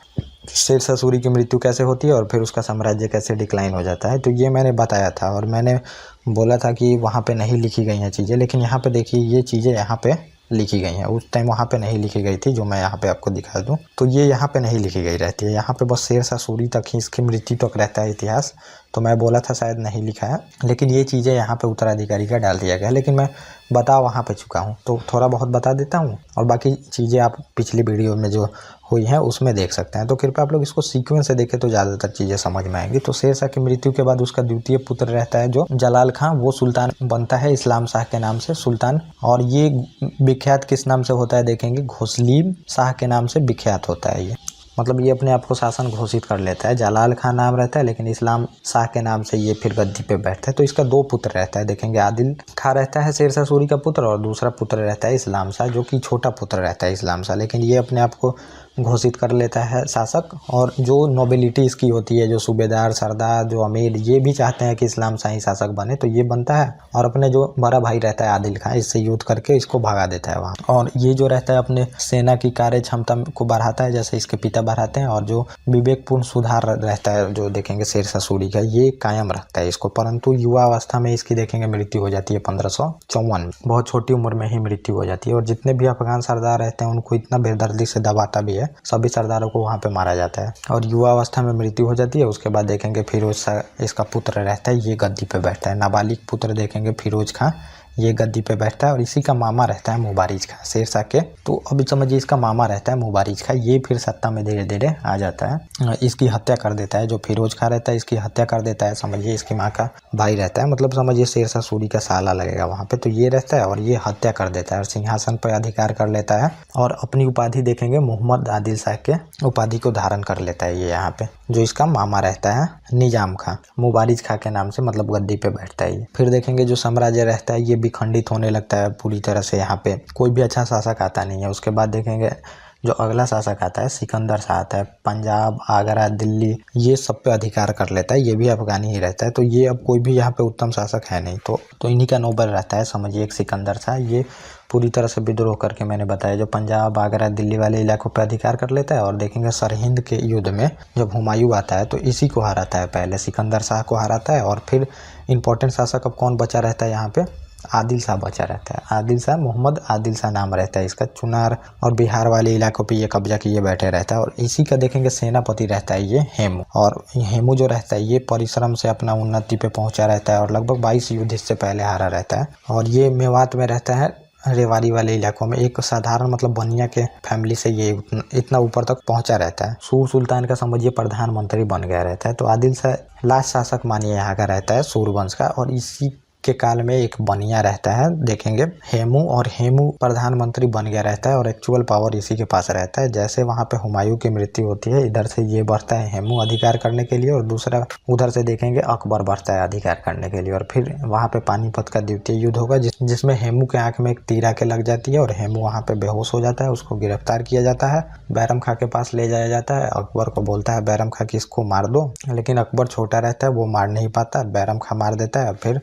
शेरशाह सूरी की मृत्यु कैसे होती है और फिर उसका साम्राज्य कैसे डिक्लाइन हो जाता है। तो ये मैंने बताया था और मैंने बोला था कि वहाँ पे नहीं लिखी गई हैं चीज़ें, लेकिन यहाँ पे देखिए ये चीज़ें यहाँ पे लिखी गई हैं। उस टाइम वहाँ पे नहीं लिखी गई थी, जो मैं यहाँ पे आपको दिखा दूँ। तो ये यहाँ पे नहीं लिखी गई रहती है। यहाँ पे बस शेरशाह सूरी तक ही, इसकी मृत्यु तक रहता है इतिहास। तो मैं बोला था शायद नहीं लिखा है, लेकिन ये चीज़ें यहाँ पे उत्तराधिकारी का डाल दिया गया। लेकिन मैं बता वहाँ पे चुका हूँ तो थोड़ा बहुत बता देता हूँ, और बाकी चीज़ें आप पिछली वीडियो में जो हुई हैं उसमें देख सकते हैं। तो कृपया आप लोग इसको सीक्वेंस से देखें तो ज़्यादातर चीज़ें समझ में आएंगी। तो शेर शाह की मृत्यु के बाद उसका द्वितीय पुत्र रहता है जो जलाल खां, वो सुल्तान बनता है इस्लाम शाह के नाम से सुल्तान। और ये विख्यात किस नाम से होता है देखेंगे, घोसलीम शाह के नाम से विख्यात होता है। ये मतलब ये अपने आप को शासन घोषित कर लेता है। जलाल खां नाम रहता है लेकिन इस्लाम शाह के नाम से ये फिर गद्दी पे बैठता है। तो इसका 2 पुत्र रहता है देखेंगे, आदिल खां रहता है शेर शाह सूरी का पुत्र, और दूसरा पुत्र रहता है इस्लाम शाह जो कि छोटा पुत्र रहता है इस्लाम शाह। लेकिन ये अपने आप को घोषित कर लेता है शासक। और जो नोबिलिटी इसकी होती है, जो सूबेदार, सरदार, जो अमीर, ये भी चाहते हैं कि इस्लाम शाही शासक बने, तो ये बनता है। और अपने जो बड़ा भाई रहता है आदिल खां, इससे युद्ध करके इसको भगा देता है वहाँ। और ये जो रहता है अपने सेना की कार्य क्षमता को बढ़ाता है जैसे इसके पिता बढ़ाते हैं। और जो विवेकपूर्ण सुधार रहता है जो देखेंगे शेर शाह सूरी का, ये कायम रखता है इसको। परंतु युवा अवस्था में इसकी देखेंगे मृत्यु हो जाती है 1554 में। बहुत छोटी उम्र में ही मृत्यु हो जाती है। और जितने भी अफगान सरदार रहते हैं उनको इतना बेदर्दी से दबाता भी है, सभी सरदारों को वहाँ पे मारा जाता है। और युवा अवस्था में मृत्यु हो जाती है। उसके बाद देखेंगे फिरोज शाह इसका पुत्र रहता है, ये गद्दी पे बैठता है। नाबालिग पुत्र देखेंगे फिरोज खां, ये गद्दी पे बैठता है। और इसी का मामा रहता है मुबारिज खां शेर शाह के। तो अभी समझिए इसका मामा रहता है मुबारिज खां, ये फिर सत्ता में धीरे धीरे आ जाता है। इसकी हत्या कर देता है, जो फिरोज खां रहता है इसकी हत्या कर देता है। समझिए इसकी माँ का भाई रहता है, मतलब समझिए शेर शाह सूरी का साला लगेगा वहाँ पे। तो ये रहता है और ये हत्या कर देता है और सिंहासन पर अधिकार कर लेता है। और अपनी उपाधि देखेंगे मोहम्मद आदिल शाह के उपाधि को धारण कर लेता है ये यहाँ पे। जो इसका मामा रहता है निजाम खां, मुबारिज खां के नाम से, मतलब गद्दी पे बैठता है ये। फिर देखेंगे जो साम्राज्य रहता है ये भी खंडित होने लगता है पूरी तरह से। यहाँ पे कोई भी अच्छा शासक आता नहीं है। उसके बाद देखेंगे जो अगला शासक आता है सिकंदर शाह आता है, पंजाब, आगरा, दिल्ली, ये सब पे अधिकार कर लेता है। ये भी अफगानी ही रहता है। तो ये अब कोई भी यहाँ पे उत्तम शासक है नहीं, तो इन्हीं का नौबत रहता है। समझिए एक सिकंदर शाह, ये पूरी तरह से विद्रोह करके मैंने बताया जो पंजाब, आगरा, दिल्ली वाले इलाकों पे अधिकार कर लेता है। और देखेंगे सरहिंद के युद्ध में जब हुमायूं आता है तो इसी को हराता है, पहले सिकंदर शाह को हराता है। और फिर इंपॉर्टेंट शासक अब कौन बचा रहता है यहाँ पे, आदिल शाह बचा रहता है। आदिल शाह, मोहम्मद आदिल शाह नाम रहता है इसका। चुनार और बिहार वाले इलाकों पे ये कब्जा किए बैठे रहता है। और इसी का देखेंगे सेनापति रहता है ये हेमू। और हेमू जो रहता है ये परिश्रम से अपना उन्नति पे पहुंचा रहता है और लगभग 22 युद्ध इससे पहले हारा रहता है। और ये मेवात में रहता है, रेवाड़ी वाले इलाकों में। एक साधारण मतलब बनिया के फैमिली से ये इतना ऊपर तक पहुंचा रहता है। सूर सुल्तान का समझिए प्रधानमंत्री बन गया रहता है। तो आदिल शाह लास्ट शासक मानिए यहाँ का रहता है सूरवंश का। और इसी के काल में एक बनिया रहता है देखेंगे हेमू, और हेमू प्रधानमंत्री बन गया रहता है और एक्चुअल पावर इसी के पास रहता है। जैसे वहाँ पे हुमायूं की मृत्यु होती है, इधर से ये बढ़ता है हेमू अधिकार करने के लिए, और दूसरा उधर से देखेंगे अकबर बढ़ता है अधिकार करने के लिए। और फिर वहाँ पे पानीपत का द्वितीय युद्ध होगा जिसमें हेमू के आंख में एक तीर आके लग जाती है और हेमू वहाँ पे बेहोश हो जाता है। उसको गिरफ्तार किया जाता है, बैरम खां के पास ले जाया जाता है। अकबर को बोलता है बैरम खां कि इसको मार दो, लेकिन अकबर छोटा रहता है, वो मार नहीं पाता, बैरम खां मार देता है। फिर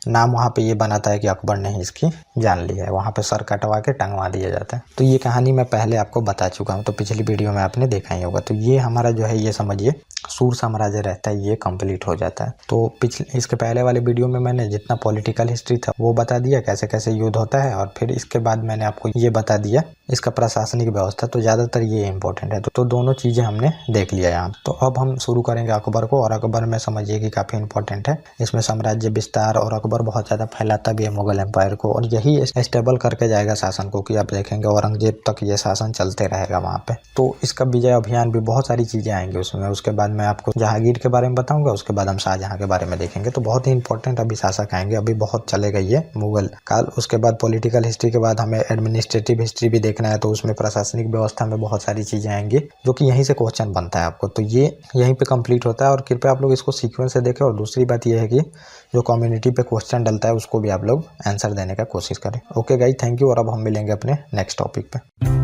नाम वहाँ पे ये बनाता है कि अकबर ने ही इसकी जान ली है। वहाँ पे सर कटवा के टंगवा दिया जाता है। तो ये कहानी मैं पहले आपको बता चुका हूँ, तो पिछली वीडियो में आपने देखा ही होगा। तो ये हमारा जो है ये समझिए सूर साम्राज्य रहता है, ये कंप्लीट हो जाता है। तो इसके पहले वाले वीडियो में मैंने जितना पॉलिटिकल हिस्ट्री था वो बता दिया, कैसे कैसे युद्ध होता है। और फिर इसके बाद मैंने आपको ये बता दिया इसका प्रशासनिक व्यवस्था। तो ज़्यादातर ये इंपॉर्टेंट है। तो दोनों चीज़ें हमने देख लिया यहाँ। तो अब हम शुरू करेंगे अकबर को। और अकबर में समझिए कि काफ़ी इंपॉर्टेंट है, इसमें साम्राज्य विस्तार, और अकबर बहुत ज़्यादा फैलाता भी है मुगल एम्पायर को, और यही स्टेबल करके जाएगा शासन को कि आप देखेंगे औरंगजेब तक ये शासन चलते रहेगा वहाँ पे। तो इसका विजय अभियान भी बहुत सारी चीज़ें आएंगी उसमें। उसके बाद मैं आपको जहांगीर के बारे में बताऊंगा, उसके बाद हम शाहजहां के बारे में देखेंगे। तो बहुत ही इंपॉर्टेंट अभी शासक आएंगे, अभी बहुत चलेगा ये मुगल काल। उसके बाद पॉलिटिकल हिस्ट्री के बाद हमें एडमिनिस्ट्रेटिव हिस्ट्री भी देखना है, तो उसमें प्रशासनिक व्यवस्था में बहुत सारी चीज़ें आएंगी जो कि यहीं से क्वेश्चन बनता है आपको। तो ये यहीं पे कंप्लीट होता है, और कृपया आप लोग इसको सीक्वेंस से देखें। और दूसरी बात यह है कि जो कम्युनिटी पे क्वेश्चन डलता है उसको भी आप लोग आंसर देने का कोशिश करें। Okay guys, thank you. और अब हम मिलेंगे अपने नेक्स्ट टॉपिक पे।